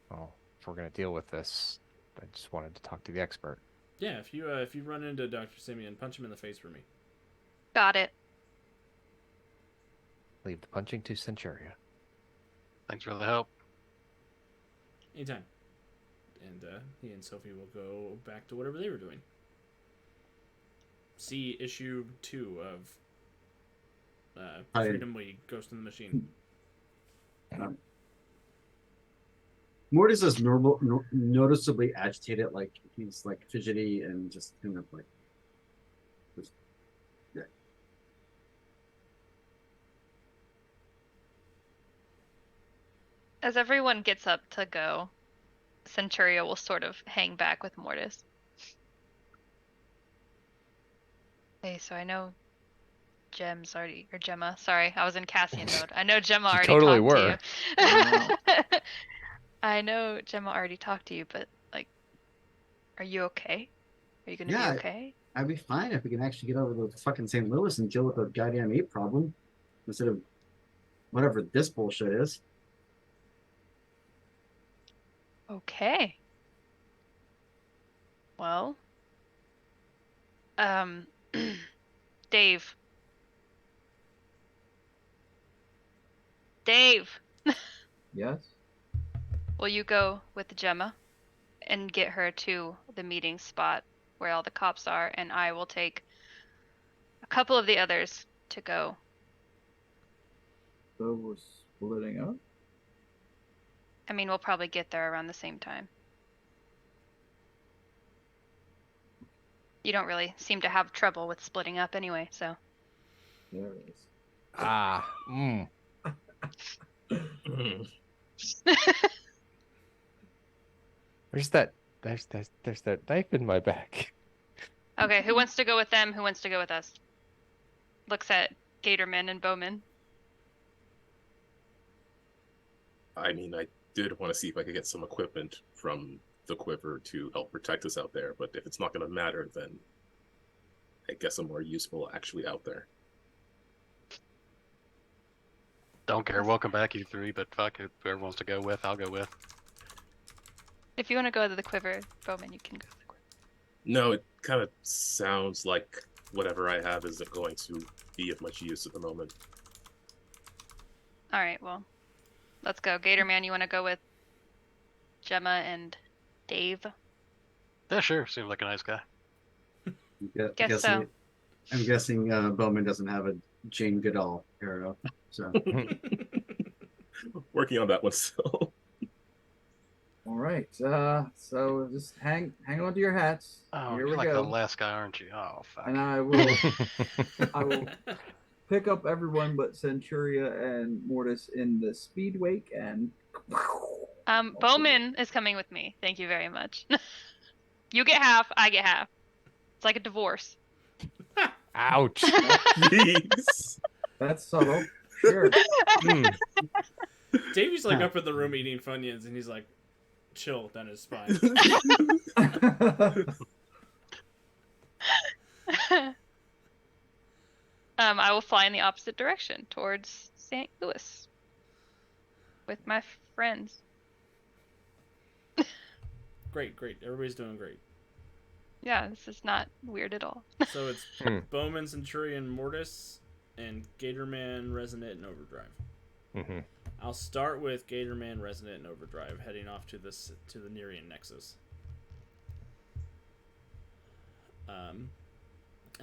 well, if we're gonna deal with this, I just wanted to talk to the expert. Yeah, if you run into Dr. Simeon, punch him in the face for me. Got it. Leave the punching to Centuria. Thanks for the help. Anytime. And he and Sophie will go back to whatever they were doing. See issue 2 of Freedom League, Ghost in the Machine. Mortis is noticeably agitated, like he's like fidgety and just kind of like. Yeah. As everyone gets up to go, Centuria will sort of hang back with Mortis. Hey, so I know Gemma. Sorry, I was in Cassian mode. I know Gemma You already totally talked were. to you. I know Gemma already talked to you, but like, are you okay? Are you gonna be okay? I'd be fine if we can actually get over to fucking St. Louis and deal with the goddamn ape problem instead of whatever this bullshit is. Okay. Well, Dave. Dave, Yes. will you go with Gemma and get her to the meeting spot where all the cops are, and I will take a couple of the others to go. So we're splitting up. I mean, we'll probably get there around the same time. You don't really seem to have trouble with splitting up anyway, so. There it is. Ah. There's that knife in my back. Okay, who wants to go with them? Who wants to go with us? Looks at Gatorman and Bowman. I mean, I did want to see if I could get some equipment from the Quiver to help protect us out there, but if it's not going to matter, then I guess I'm more useful actually out there. Don't care. Welcome back, you three, but fuck it. Whoever wants to go with, I'll go with. If you want to go to the Quiver, Bowman, you can go to the Quiver. No, it kind of sounds like whatever I have isn't going to be of much use at the moment. Alright, well, let's go. Gatorman, you want to go with Gemma and Dave? Yeah, sure. Seems like a nice guy. Guess so. I'm guessing Bowman doesn't have a Jane Goodall arrow, so. Working on that one still. All right. So just hang on to your hats. Oh, Here you're we like go. the last guy, aren't you? Oh, fuck. And I will pick up everyone but Centuria and Mortis in the speed wake and. Bowman is coming with me. Thank you very much. You get half, I get half. It's like a divorce. Ouch. Jeez. That's subtle. Sure. Davey's like up in the room eating Funyuns, and he's like, chill down his spine. I will fly in the opposite direction towards St. Louis with my friends. Great. Everybody's doing great. Yeah, this is not weird at all. So it's Bowman, Centurion, Mortis, and Gatorman, Resonant, and Overdrive. Mm-hmm. I'll start with Gatorman, Resonant, and Overdrive, heading off to the Nerian Nexus.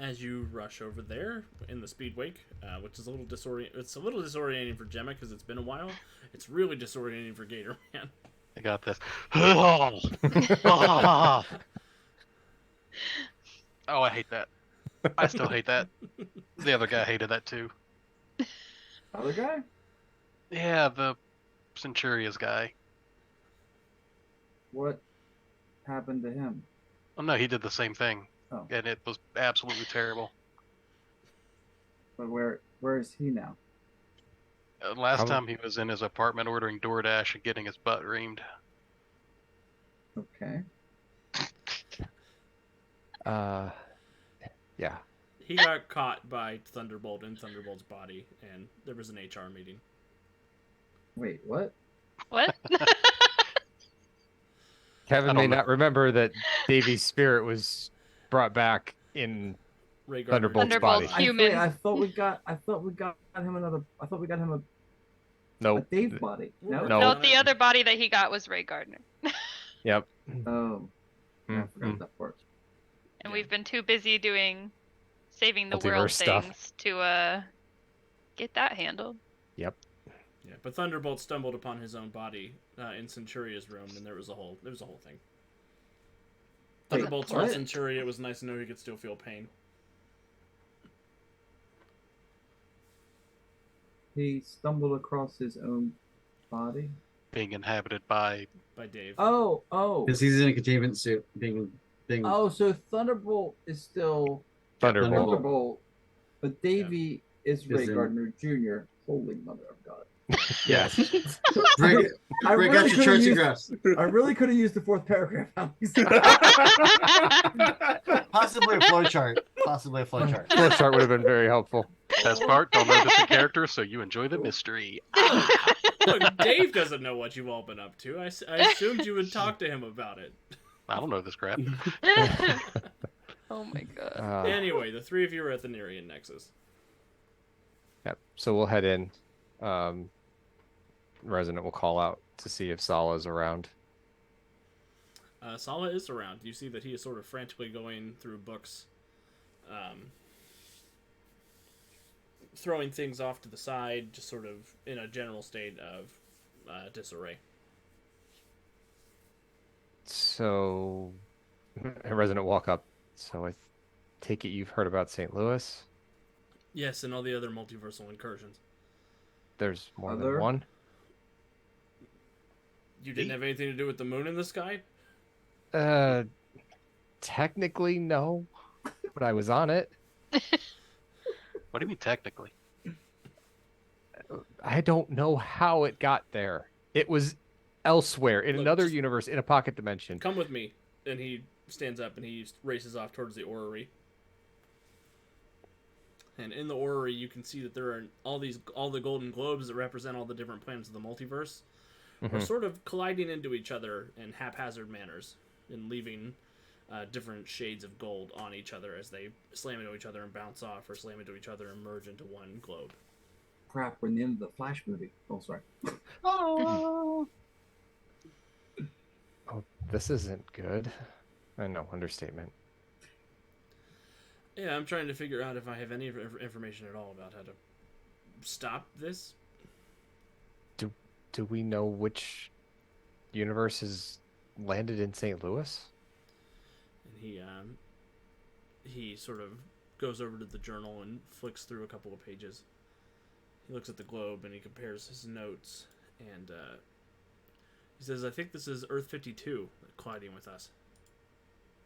As you rush over there in the speed wake, which is a little disorienting for Gemma because it's been a while. It's really disorienting for Gatorman. I got this. Oh, I hate that. I still hate that. The other guy hated that too. Other guy? Yeah, the Centuria's guy. What happened to him? Oh no, he did the same thing. Oh. And it was absolutely terrible. But where is he now? Last time he was in his apartment ordering DoorDash and getting his butt reamed. Okay. Yeah. He got caught by Thunderbolt in Thunderbolt's body, and there was an HR meeting. Wait, what? What? Kevin I may don't know. not remember that Davy's spirit was brought back in Ray Gardner Thunderbolt's Jr.'s body. Human. I thought we got him another. I thought we got him a Nope. Dave body. We're No. working No. No, on the it. other body that he got was Ray Gardner. Yep. Oh, yeah, I forgot Mm. that part. And Yeah. we've been too busy doing saving the Multiverse world stuff. things to get that handled. Yep. Yeah, but Thunderbolt stumbled upon his own body in Centuria's room, and there was a whole thing. Wait, Thunderbolt told what? Centuria it was nice to know he could still feel pain. He stumbled across his own body. Being inhabited by By Dave. Oh. Because he's in a containment suit, being. Oh, so Thunderbolt is still Thunderbolt. Thunderbolt, but Davy is Ray Is in- Gardner Jr. Holy mother of God! Yes. Rick, I Rick, really got your could've charts and used- graphs. I really could have used the fourth paragraph. Possibly a flow chart. Possibly a flow chart. Flow chart would have been very helpful. best part. Don't know different characters, so you enjoy the mystery. Look, Dave doesn't know what you've all been up to. I assumed you would talk to him about it. I don't know this crap. Oh my god. Anyway, the three of you are at the Nerian Nexus. Yep. So we'll head in. Resident will call out to see if Sala's around. Sala is around. You see that he is sort of frantically going through books, throwing things off to the side, just sort of in a general state of disarray. So, Resident walk up. So I take it you've heard about St. Louis? Yes, and all the other multiversal incursions. There's more Other? than one? You didn't have anything to do with the moon in the sky? Technically, no. But I was on it. What do you mean technically? I don't know how it got there. It was elsewhere, in Look, another just- universe, in a pocket dimension. Come with me. And he stands up and he races off towards the orrery. And in the orrery, you can see that there are all the golden globes that represent all the different planets of the multiverse are Mhm. sort of colliding into each other in haphazard manners and leaving different shades of gold on each other as they slam into each other and bounce off, or slam into each other and merge into one globe. Crap, we're in the end of the Flash movie. Oh, sorry. Oh, this isn't good. I know, understatement. Yeah, I'm trying to figure out if I have any information at all about how to stop this. Do we know which universe has landed in St. Louis? And he sort of goes over to the journal and flicks through a couple of pages. He looks at the globe and he compares his notes, and he says, "I think this is Earth 52 colliding with us."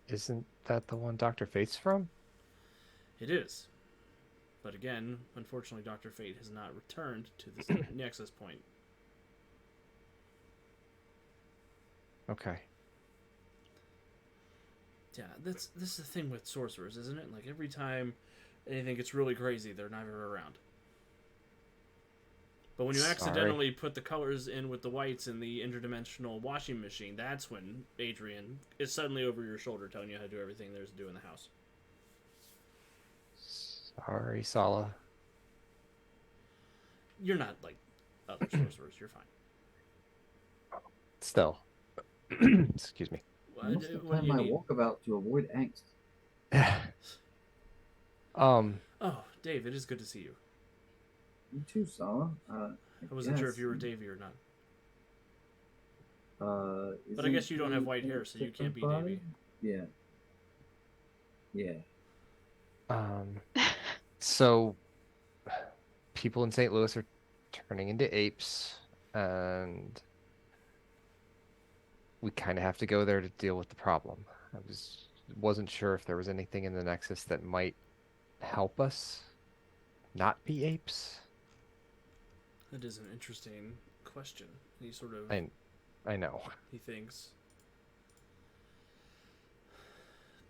Isn't that the one Dr. Fate's from? It is, but again, unfortunately, Dr. Fate has not returned to this nexus point. Okay. Yeah, this is the thing with sorcerers, isn't it? Like, every time anything gets really crazy, they're never around. But when you Sorry. accidentally put the colors in with the whites in the interdimensional washing machine, that's when Adrian is suddenly over your shoulder telling you how to do everything there's to do in the house. Sorry, Sala. You're not like other sorcerers, you're fine. Still. Excuse me. I must have What do planned you my need? walkabout to avoid angst. Um, Oh, Dave, it is good to see you. You too, Sala. I wasn't sure if guess. you were Davey or not. But I Isn't guess you don't have he white in hair, a so you can't different be body? Davey. Yeah. so people in St. Louis are turning into apes, and we kind of have to go there to deal with the problem. Wasn't sure if there was anything in the Nexus that might help us not be apes. That is an interesting question. He sort of I know. he thinks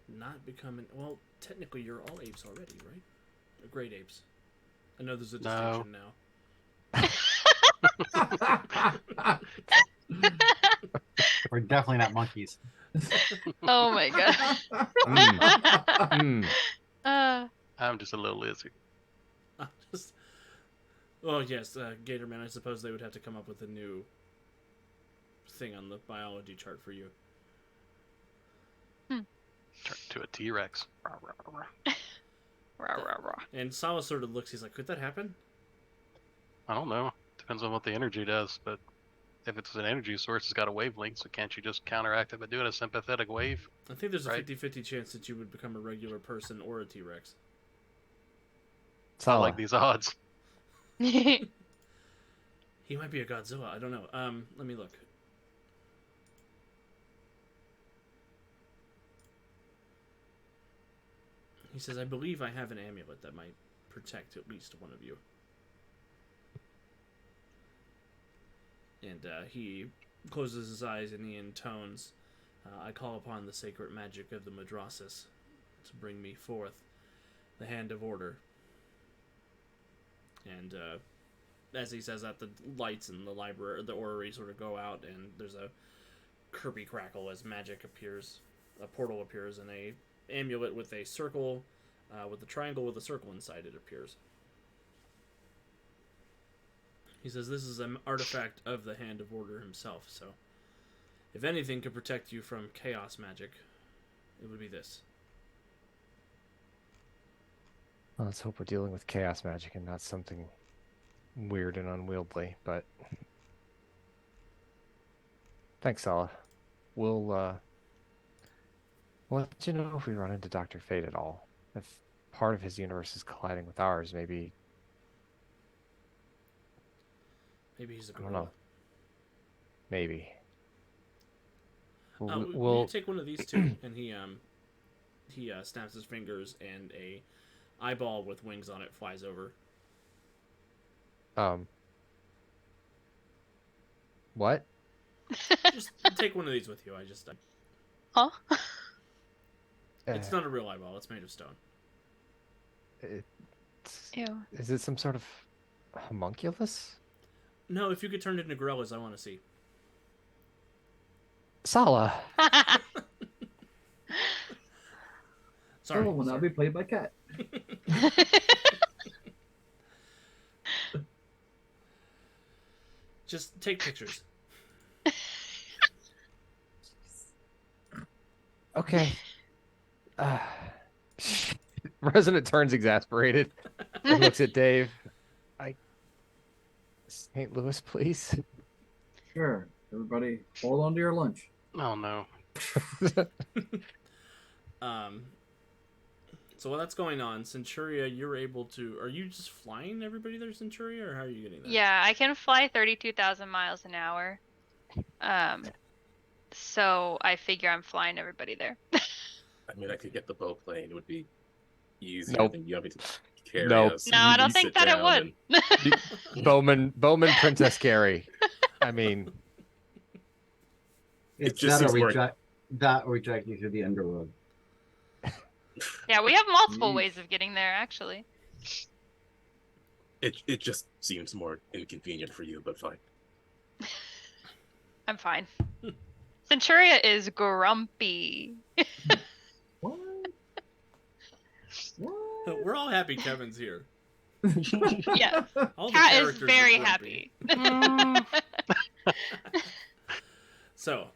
not becoming, well, technically you're all apes already, right? Great apes. I know there's a No. distinction now. We're definitely not monkeys. Oh my god. Mm. I'm just a little lizard. Just... Oh yes, Gatorman. I suppose they would have to come up with a new thing on the biology chart for you. Turn to a T-Rex. Rah, rah, rah. And Sawa sort of looks. He's like, "Could that happen?" I don't know. Depends on what the energy does, but if it's an energy source, it's got a wavelength, so can't you just counteract it by doing a sympathetic wave? I think there's a Right. 50-50 chance that you would become a regular person or a T-Rex. I Sawa, like these odds. He might be a Godzilla. I don't know. Let me look. He says, "I believe I have an amulet that might protect at least one of you." And he closes his eyes and he intones, "I call upon the sacred magic of the Madrasas to bring me forth the hand of order." And as he says that, the lights in the library, the orrery, sort of go out, and there's a Kirby crackle as magic appears. A portal appears, and a amulet with a circle, with a triangle with a circle inside it appears. He says this is an artifact of the Hand of Order himself, so if anything could protect you from chaos magic, it would be this. well, let's hope we're dealing with chaos magic and not something weird and unwieldy. But thanks, Sawa. We'll let you know if we run into Dr. Fate at all. If part of his universe is colliding with ours, maybe. Maybe he's a I don't gorilla. know. Maybe. Will you take one of these two? And he snaps his fingers, and a eyeball with wings on it flies over. What? Just take one of these with you. Huh? It's not a real eyeball. It's made of stone. Ew. Is it some sort of homunculus? No, if you could turn it into gorillas, I want to see. Sala. Sorry. Will now be played by Cat. Just take pictures. Okay. Resident turns exasperated and looks at Dave. St. Louis, please. Sure. Everybody, hold on to your lunch. Oh no. So while that's going on, Centuria, you're able to... Are you just flying everybody there, Centuria, or how are you getting there? Yeah, I can fly 32,000 miles an hour. So I figure I'm flying everybody there. I mean, I could get the boat plane. It would be easier Nope. than you having to carry Nope. us. No, I You don't think sit that it down would. and- Bowman, Princess Carrie. I mean, It's just that or seems more- we drag you through the underworld. Yeah, we have multiple Jeez. ways of getting there, actually. It just seems more inconvenient for you, but fine. I'm fine. Centuria is grumpy. What? What? We're all happy Kevin's here. Yeah, All the Cat is characters are very grumpy. happy. So,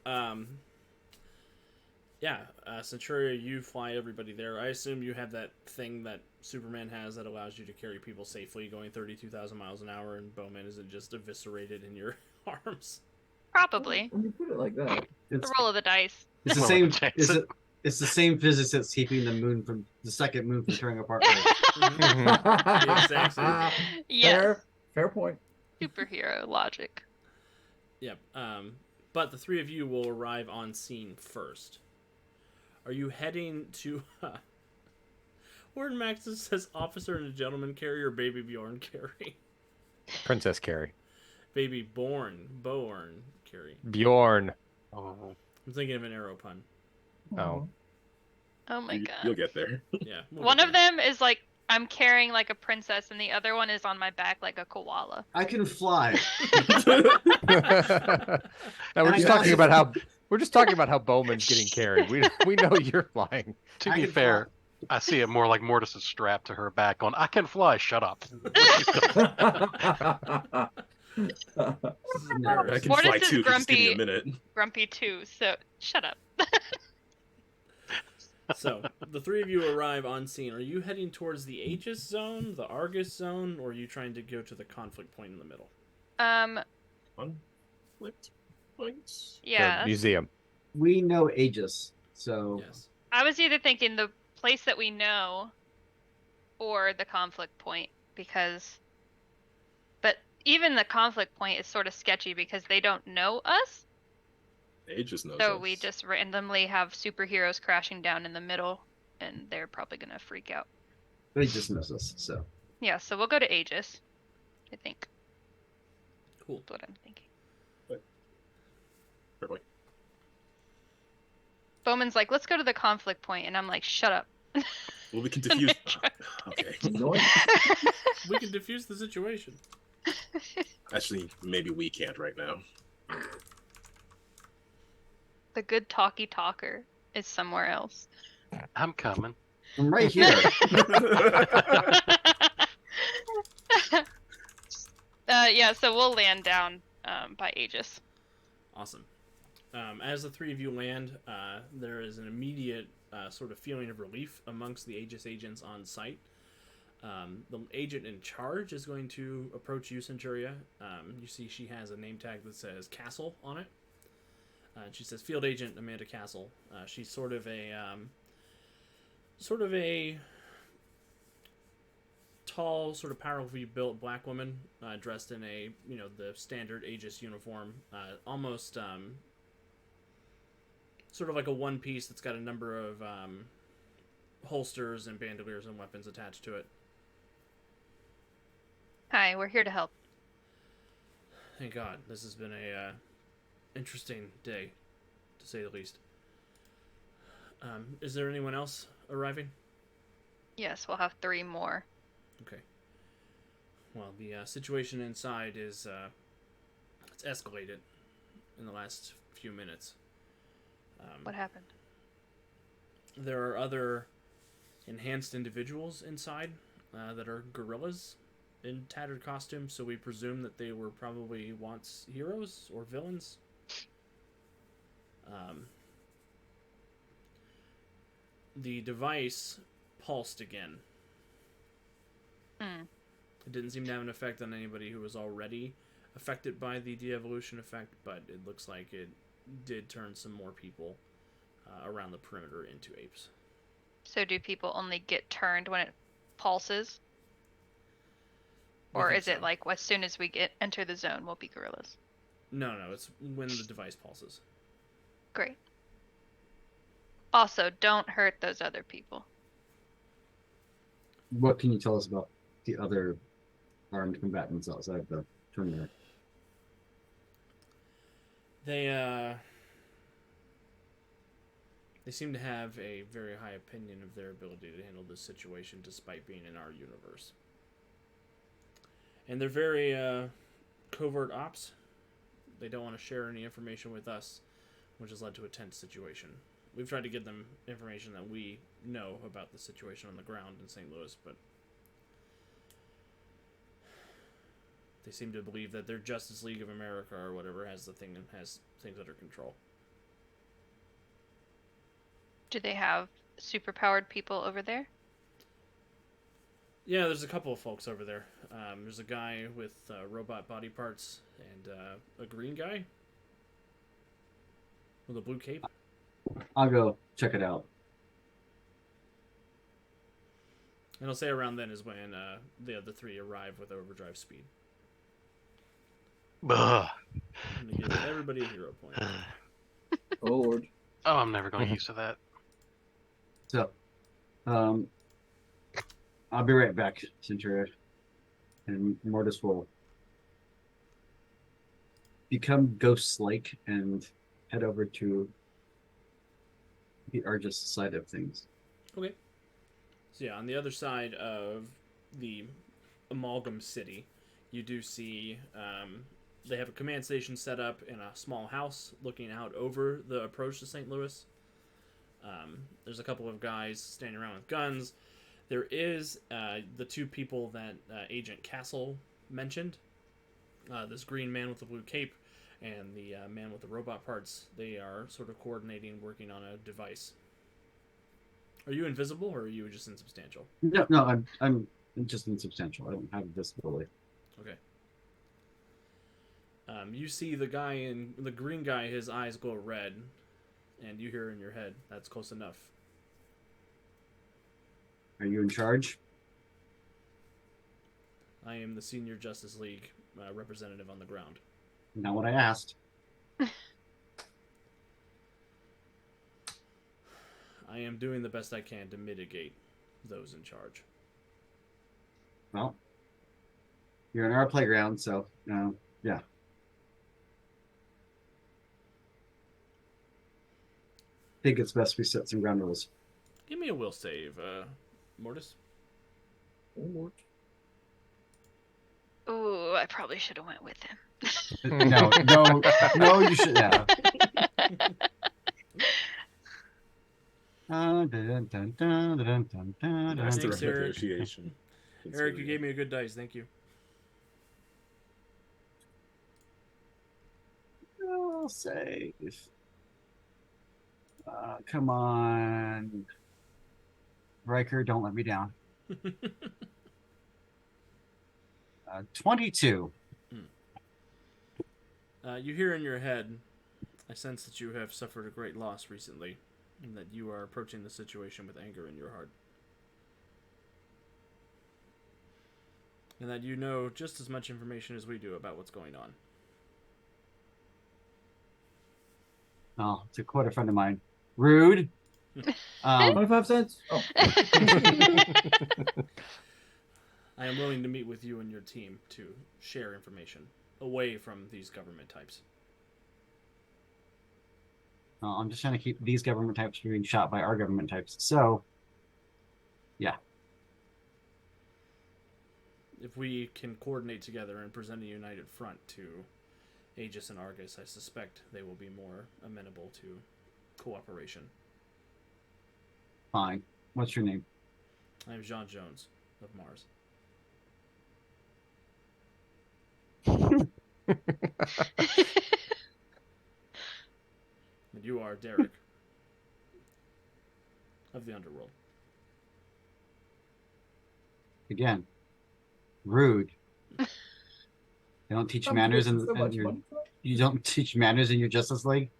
yeah, Centuria, you fly everybody there. I assume you have that thing that Superman has that allows you to carry people safely going 32,000 miles an hour, and Bowman isn't just eviscerated in your arms. Probably. When you put it like that. It's, The roll of the dice. it's the Well, same. Jason. It's the same physics that's keeping the second moon from tearing apart. Earth. The exact same. Yes. Fair point. Superhero logic. Yep. But the three of you will arrive on scene first. Are you heading to... Warden Max says officer and a gentleman carry or baby Bjorn carry? Princess Carrie. Baby Born carry. Bjorn. Oh. I'm thinking of an arrow pun. Oh. Oh my You'll god. get there. Yeah. we'll One get of there. them is like I'm carrying like a princess, and the other one is on my back like a koala. I can fly. Now we're And just I talking also- about how We're just talking about how Bowman's getting carried. We know you're flying. To I be can fair, I see it more like Mortis is strapped to her back on, I can fly, shut up. Nerd. I can Mortis fly is too if you just give me a minute. grumpy too, so shut up. So the three of you arrive on scene. Are you heading towards the Aegis zone, the Argus zone, or are you trying to go to the conflict point in the middle? Conflict points. The Yeah. museum. We know Aegis, so Yes. I was either thinking the place that we know or the conflict point but even the conflict point is sort of sketchy because they don't know us. They just knows So us. we just randomly have superheroes crashing down in the middle and they're probably going to freak out. they just knows us. So Yeah, so we'll go to Aegis. I think. Cool. That's what I'm thinking. Fair point. Bowman's like, let's go to the conflict point, and I'm like, shut up. Well, we can diffuse. Okay. We can diffuse the situation. Actually, maybe we can't right now. The good talky talker is somewhere else. I'm coming. I'm right here. Yeah, so we'll land down by Aegis. Awesome. As the three of you land, there is an immediate sort of feeling of relief amongst the Aegis agents on site. The agent in charge is going to approach you, Centuria. You see she has a name tag that says Castle on it. She says Field Agent Amanda Castle. She's sort of a tall, sort of powerfully built black woman, dressed in the standard Aegis uniform, almost sort of like a one piece that's got a number of holsters and bandoliers and weapons attached to it. Hi, we're here to help. Thank God, this has been a interesting day, to say the least. Is there anyone else arriving? Yes, we'll have 3 more. Okay. Well, the situation inside is it's escalated in the last few minutes. What happened? There are other enhanced individuals inside that are gorillas in tattered costumes, so we presume that they were probably once heroes or villains. The device pulsed again. It didn't seem to have an effect on anybody who was already affected by the de-evolution effect, but it looks like it did turn some more people around the perimeter into apes. So do people only get turned when it pulses? I Or think is it so. like as soon as we enter the zone, we'll be gorillas? No, it's when the device pulses. Great. Also, don't hurt those other people. What can you tell us about the other armed combatants outside the perimeter? They seem to have a very high opinion of their ability to handle this situation despite being in our universe. And they're very covert ops. They don't want to share any information with us, which has led to a tense situation. We've tried to give them information that we know about the situation on the ground in St. Louis, but they seem to believe that their Justice League of America or whatever has things under control. Do they have superpowered people over there? Yeah, there's a couple of folks over there. There's a guy with robot body parts and a green guy with a blue cape. I'll go check it out. And I'll say around then is when the other 3 arrive with overdrive speed. Ugh. I'm gonna give everybody a hero point. Oh Lord. Oh, I'm never going to get used to that. So, I'll be right back, Centuria. And Mortis will become ghost-like and head over to the Argus side of things. Okay. So yeah, on the other side of the amalgam city, you do see they have a command station set up in a small house looking out over the approach to St. Louis. There's a couple of guys standing around with guns. There is the two people that Agent Castle mentioned. This green man with the blue cape and the man with the robot parts. They are sort of coordinating, working on a device. Are you invisible, or are you just insubstantial? No, I'm just insubstantial. I don't have visibility. Okay. You see the guy in the green guy, his eyes glow red, and you hear in your head, "That's close enough." Are you in charge? I am the Senior Justice League representative on the ground. Not what I asked. I am doing the best I can to mitigate those in charge. Well, you're in our playground, so yeah. I think it's best we set some ground rules. Give me a will save, Mortis. Ooh, I probably should have went with him. No, you should. Yeah. Master Thanks, of Eric. negotiation. Eric, you gave me a good dice. Thank you. I'll save. Come on. Riker, don't let me down. 22. You hear in your head, I sense that you have suffered a great loss recently, and that you are approaching the situation with anger in your heart. And that you know just as much information as we do about what's going on. Oh, to quote a friend of mine, rude. 25 cents. Oh. I am willing to meet with you and your team to share information away from these government types. I'm just trying to keep these government types from being shot by our government types. So, yeah. If we can coordinate together and present a united front to Aegis and Argus, I suspect they will be more amenable to cooperation. Fine. What's your name? I am Jean Jones of Mars. And you are Derek of the Underworld. Again, rude. They don't teach manners in your. You don't teach manners in your Justice League.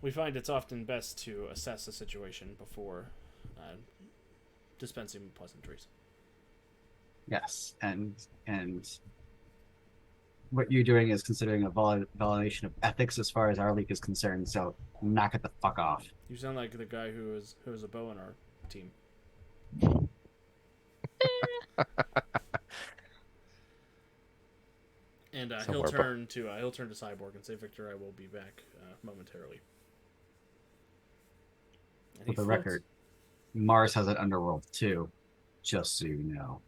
We find it's often best to assess a situation before dispensing pleasantries. Yes, and what you're doing is considering a violation of ethics as far as our league is concerned. So knock it the fuck off. You sound like the guy who has a bow in our team. And he'll turn to Cyborg and say, "Victor, I will be back momentarily." And For the record, Mars has an underworld too, just so you know.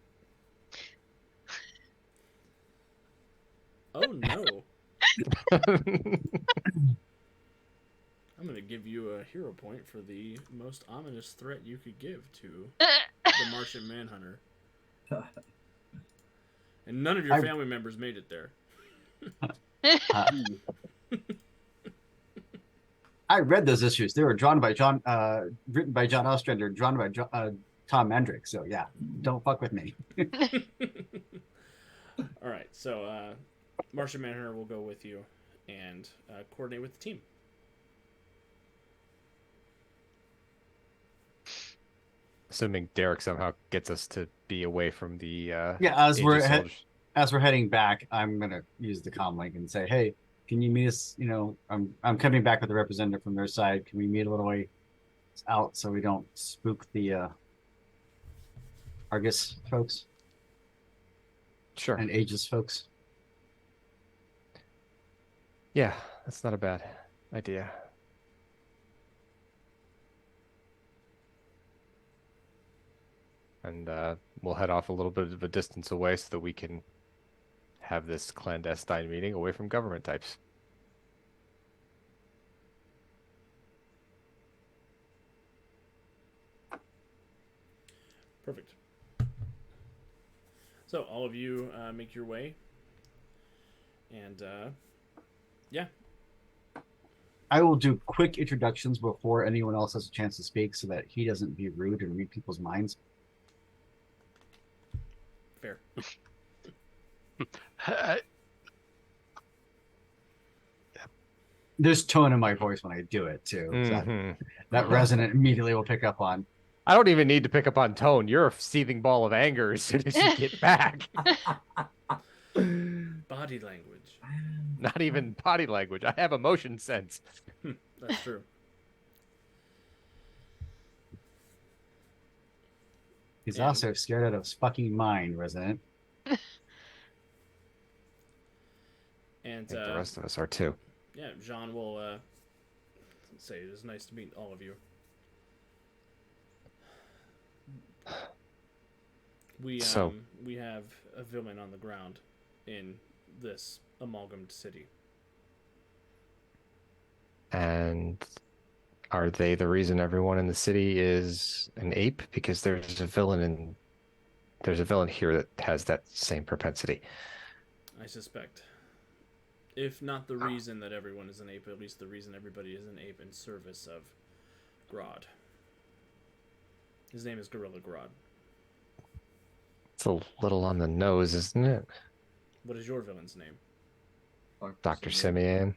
Oh no! I'm gonna give you a hero point for the most ominous threat you could give to the Martian Manhunter. And none of your family members made it there. I read those issues. They were written by John Ostrander, drawn by Tom Mandrick. So yeah, don't fuck with me. All right, so Martian Manhunter will go with you and coordinate with the team. Assuming Derek somehow gets us to be away from the as we're heading back, I'm gonna use the comm link and say, hey, can you meet us? You know, I'm coming back with a representative from their side. Can we meet a little way out so we don't spook the Argus folks? Sure. And Aegis folks. Yeah, that's not a bad idea. And we'll head off a little bit of a distance away so that we can have this clandestine meeting away from government types. Perfect. So all of you make your way, and yeah, I will do quick introductions before anyone else has a chance to speak so that he doesn't be rude and read people's minds. fair. There's tone in my voice when I do it too. So Mhm. that resonant immediately will pick up on. I don't even need to pick up on tone. You're a seething ball of anger as soon as you get back. Body language. Not even body language. I have emotion sense. That's true. He's And- also scared out of his fucking mind, resident. And I think the rest of us are too. yeah, Jean will say it is nice to meet all of you. We we have a villain on the ground in this amalgamed city. And are they the reason everyone in the city is an ape? Because there's a villain here that has that same propensity. I suspect. If not the reason that everyone is an ape, at least the reason everybody is an ape in service of Grodd. His name is Gorilla Grodd. It's a little on the nose, isn't it? What is your villain's name? Dr. Simeon.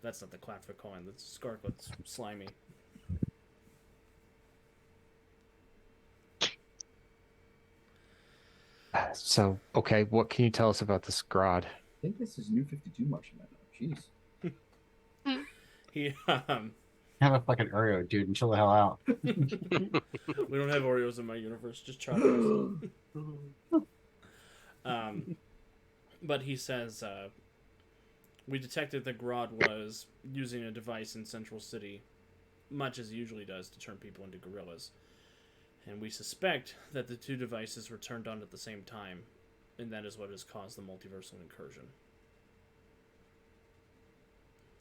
That's not the Clapfic coin. That's Scarlet's slimy. So, okay, what can you tell us about this Grodd? I think this is New 52 Martian Man. Jeez. He Have a fucking Oreo, dude, and chill the hell out. we don't have Oreos in my universe, just chocolates. But he says, we detected that Grodd was using a device in Central City, much as he usually does, to turn people into gorillas. And we suspect that the two devices were turned on at the same time, and that is what has caused the multiversal incursion.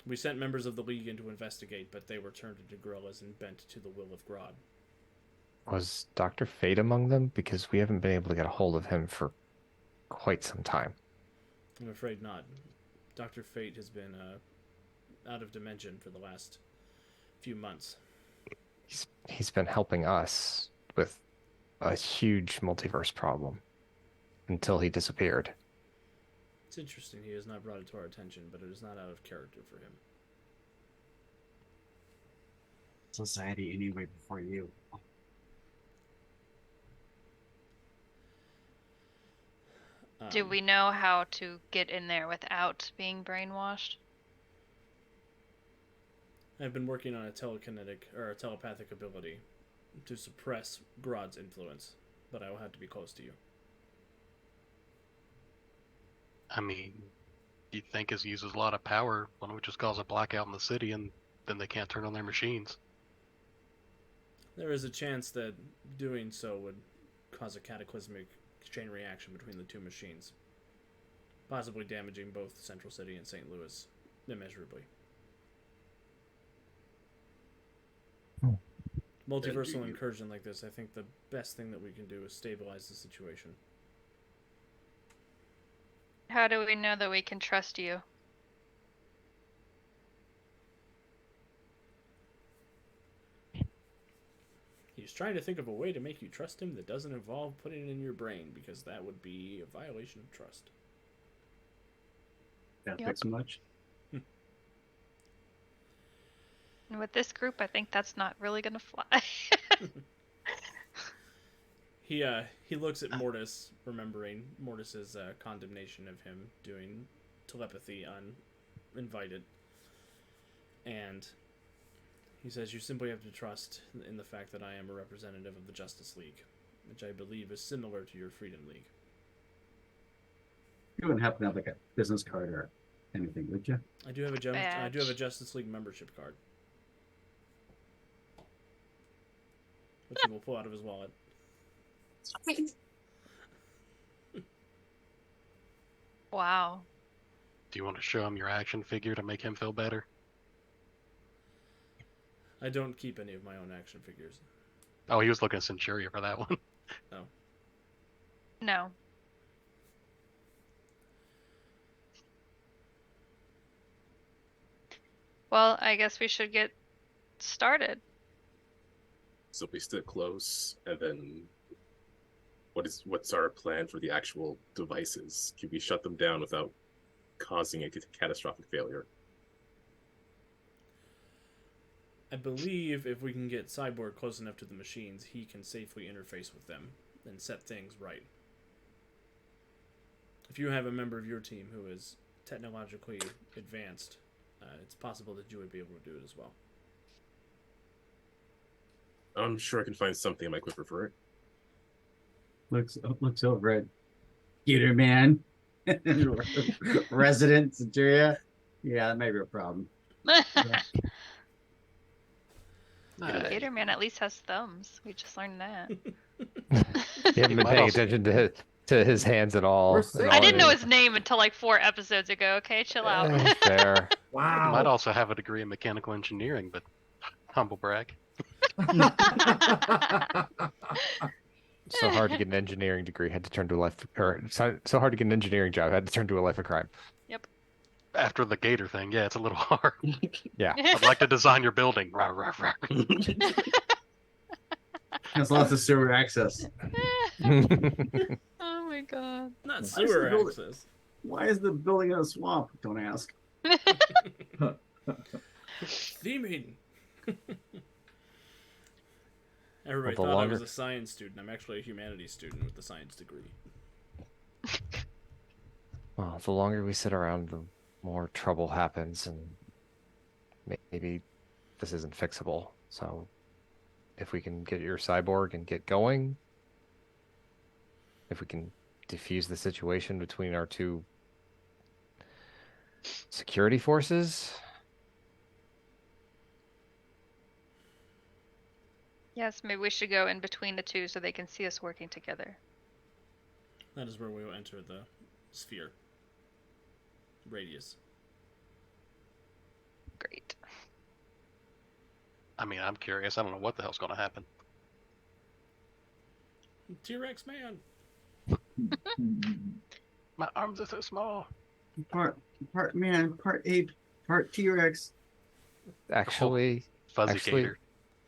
We sent members of the League in to investigate, but they were turned into gorillas and bent to the will of Grodd. Was Dr. Fate among them? Because we haven't been able to get a hold of him for quite some time. I'm afraid not. Dr. Fate has been out of dimension for the last few months. He's been helping us with a huge multiverse problem until he disappeared. It's interesting he has not brought it to our attention, but it is not out of character for him. Society anyway before you. Do we know how to get in there without being brainwashed? I've been working on a telekinetic or a telepathic ability to suppress Grodd's influence, but I will have to be close to you. I mean, you'd think as he uses a lot of power, why don't we just cause a blackout in the city and then they can't turn on their machines? There is a chance that doing so would cause a cataclysmic chain reaction between the two machines, possibly damaging both Central City and St. Louis immeasurably. Multiversal incursion like this, I think the best thing that we can do is stabilize the situation. How do we know that we can trust you? He's trying to think of a way to make you trust him that doesn't involve putting it in your brain, because that would be a violation of trust. That Yep. fix much. And with this group, I think that's not really gonna fly. He looks at Mortis, remembering Mortis's condemnation of him doing telepathy uninvited, and he says, you simply have to trust in the fact that I am a representative of the Justice League, which I believe is similar to your Freedom League. You wouldn't happen to have like a business card or anything, would you? I do have a I do have a Badge. Justice League membership card, which he will pull out of his wallet. Wow. Do you want to show him your action figure to make him feel better? I don't keep any of my own action figures. Oh, he was looking at Centuria for that one. No. No. Well, I guess we should get started. So we stick close, and then what's our plan for the actual devices? Can we shut them down without causing a catastrophic failure? I believe if we can get Cyborg close enough to the machines, he can safely interface with them and set things right. If you have a member of your team who is technologically advanced, it's possible that you would be able to do it as well. I'm sure I can find something in my equipment for it. Looks over at Gator Man, resident Centuria. Yeah, that may be a problem. Gator Man at least has thumbs. We just learned that. You haven't been might paying also- attention to his hands at all. We're at safe. all I didn't know days. his name until like 4 episodes ago. Okay, chill out. Fair. Wow. Might also have a degree in mechanical engineering, but humble brag. So hard to get an engineering degree, had to turn to a life, or so hard to get an engineering job, had to turn to a life of crime. After the gator thing, yeah, it's a little hard. Yeah. I'd like to design your building. Rah, rah, rah. Has lots of sewer access. Oh my god. Not Why is sewer the building- access. Why is the building in a swamp? Don't ask. Theming. Everybody Well, the thought I was longer- a science student. I'm actually a humanities student with a science degree. Well, the longer we sit around, the more trouble happens, and maybe this isn't fixable. So, if we can get your cyborg and get going, if we can defuse the situation between our two security forces, Yes, maybe we should go in between the two so they can see us working together. That is where we will enter the sphere. Radius. Great. I mean, I'm curious. I don't know what the hell's going to happen. T-Rex man. My arms are so small. Part man, part ape, part T-Rex. actually, Fuzzy Actually, gator.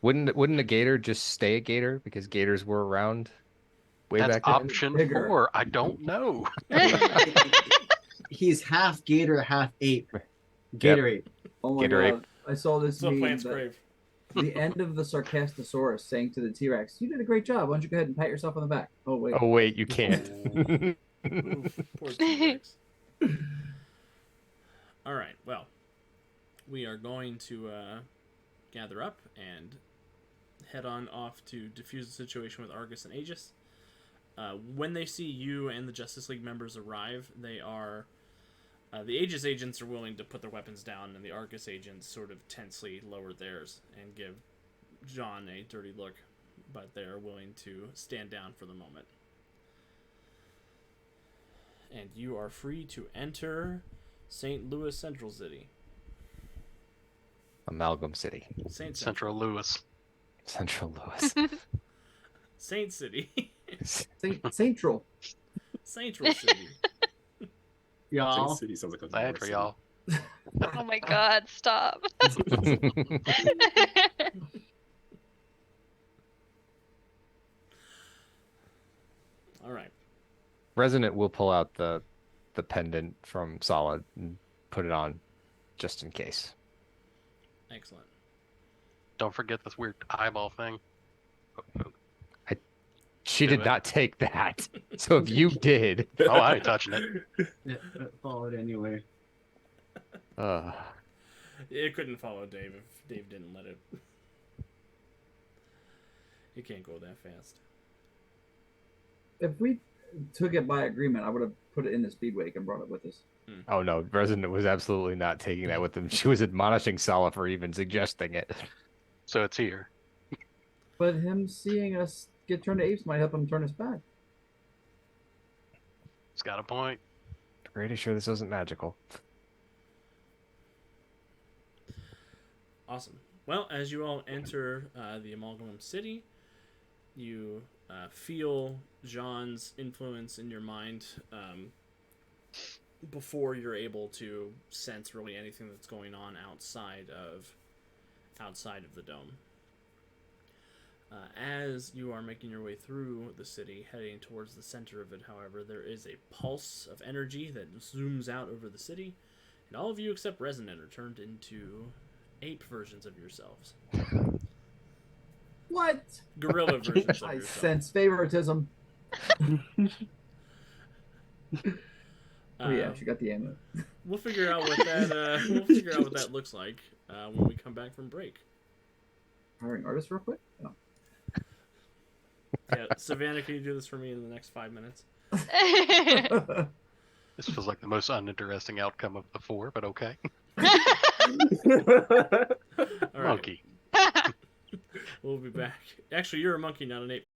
wouldn't a gator just stay a gator because gators were around way That's back then? option Bigger. 4. I don't know. He's half gator, half ape. Gator ape. Oh my Gatorade. god. I saw this So meme plant's that grave. the end of the Sarcastosaurus saying to the T-Rex, "You did a great job. Why don't you go ahead and pat yourself on the back?" Oh wait. Oh wait, you can't. Oof, poor T-Rex. All right. Well, we are going to gather up and head on off to defuse the situation with Argus and Aegis. When they see you and the Justice League members arrive, they are the Aegis agents are willing to put their weapons down, and the Argus agents sort of tensely lower theirs and give John a dirty look, but they are willing to stand down for the moment. And you are free to enter St. Louis Central City. Amalgam City, Saint Central Lewis. Central Louis. Saint City. Central. Central City. Y'all. Saint City sounds like a Bad for y'all. Oh my god, stop. All right. Resonant will pull out the pendant from Solid and put it on just in case. Excellent. Don't forget this weird eyeball thing. She Do did it. not take that. So if you did, Oh, I ain't touching it. Yeah, followed anyway. uh, It couldn't follow Dave if Dave didn't let it. It can't go that fast. If we took it by agreement, I would have put it in the speedwake and brought it with us. oh no, Resonant was absolutely not taking that with him. She was admonishing Sala for even suggesting it. So it's here. But him seeing us get turned to apes might help him turn us back. It's got a point. Pretty sure this wasn't magical. Awesome. Well, as you all enter the Amalgamum City, you feel Jean's influence in your mind before you're able to sense really anything that's going on outside of the dome. As you are making your way through the city, heading towards the center of it, however, there is a pulse of energy that zooms out over the city, and all of you except Resonant are turned into ape versions of yourselves. What? Gorilla versions of I yourself. sense favoritism. Oh yeah, she got the amulet. We'll figure out what that looks like when we come back from break. Hiring artists real quick. Oh. Yeah, Savannah, can you do this for me in the next 5 minutes? This feels like the most uninteresting outcome of the 4, but okay. All right. Monkey. We'll be back. Actually, you're a monkey, not an ape.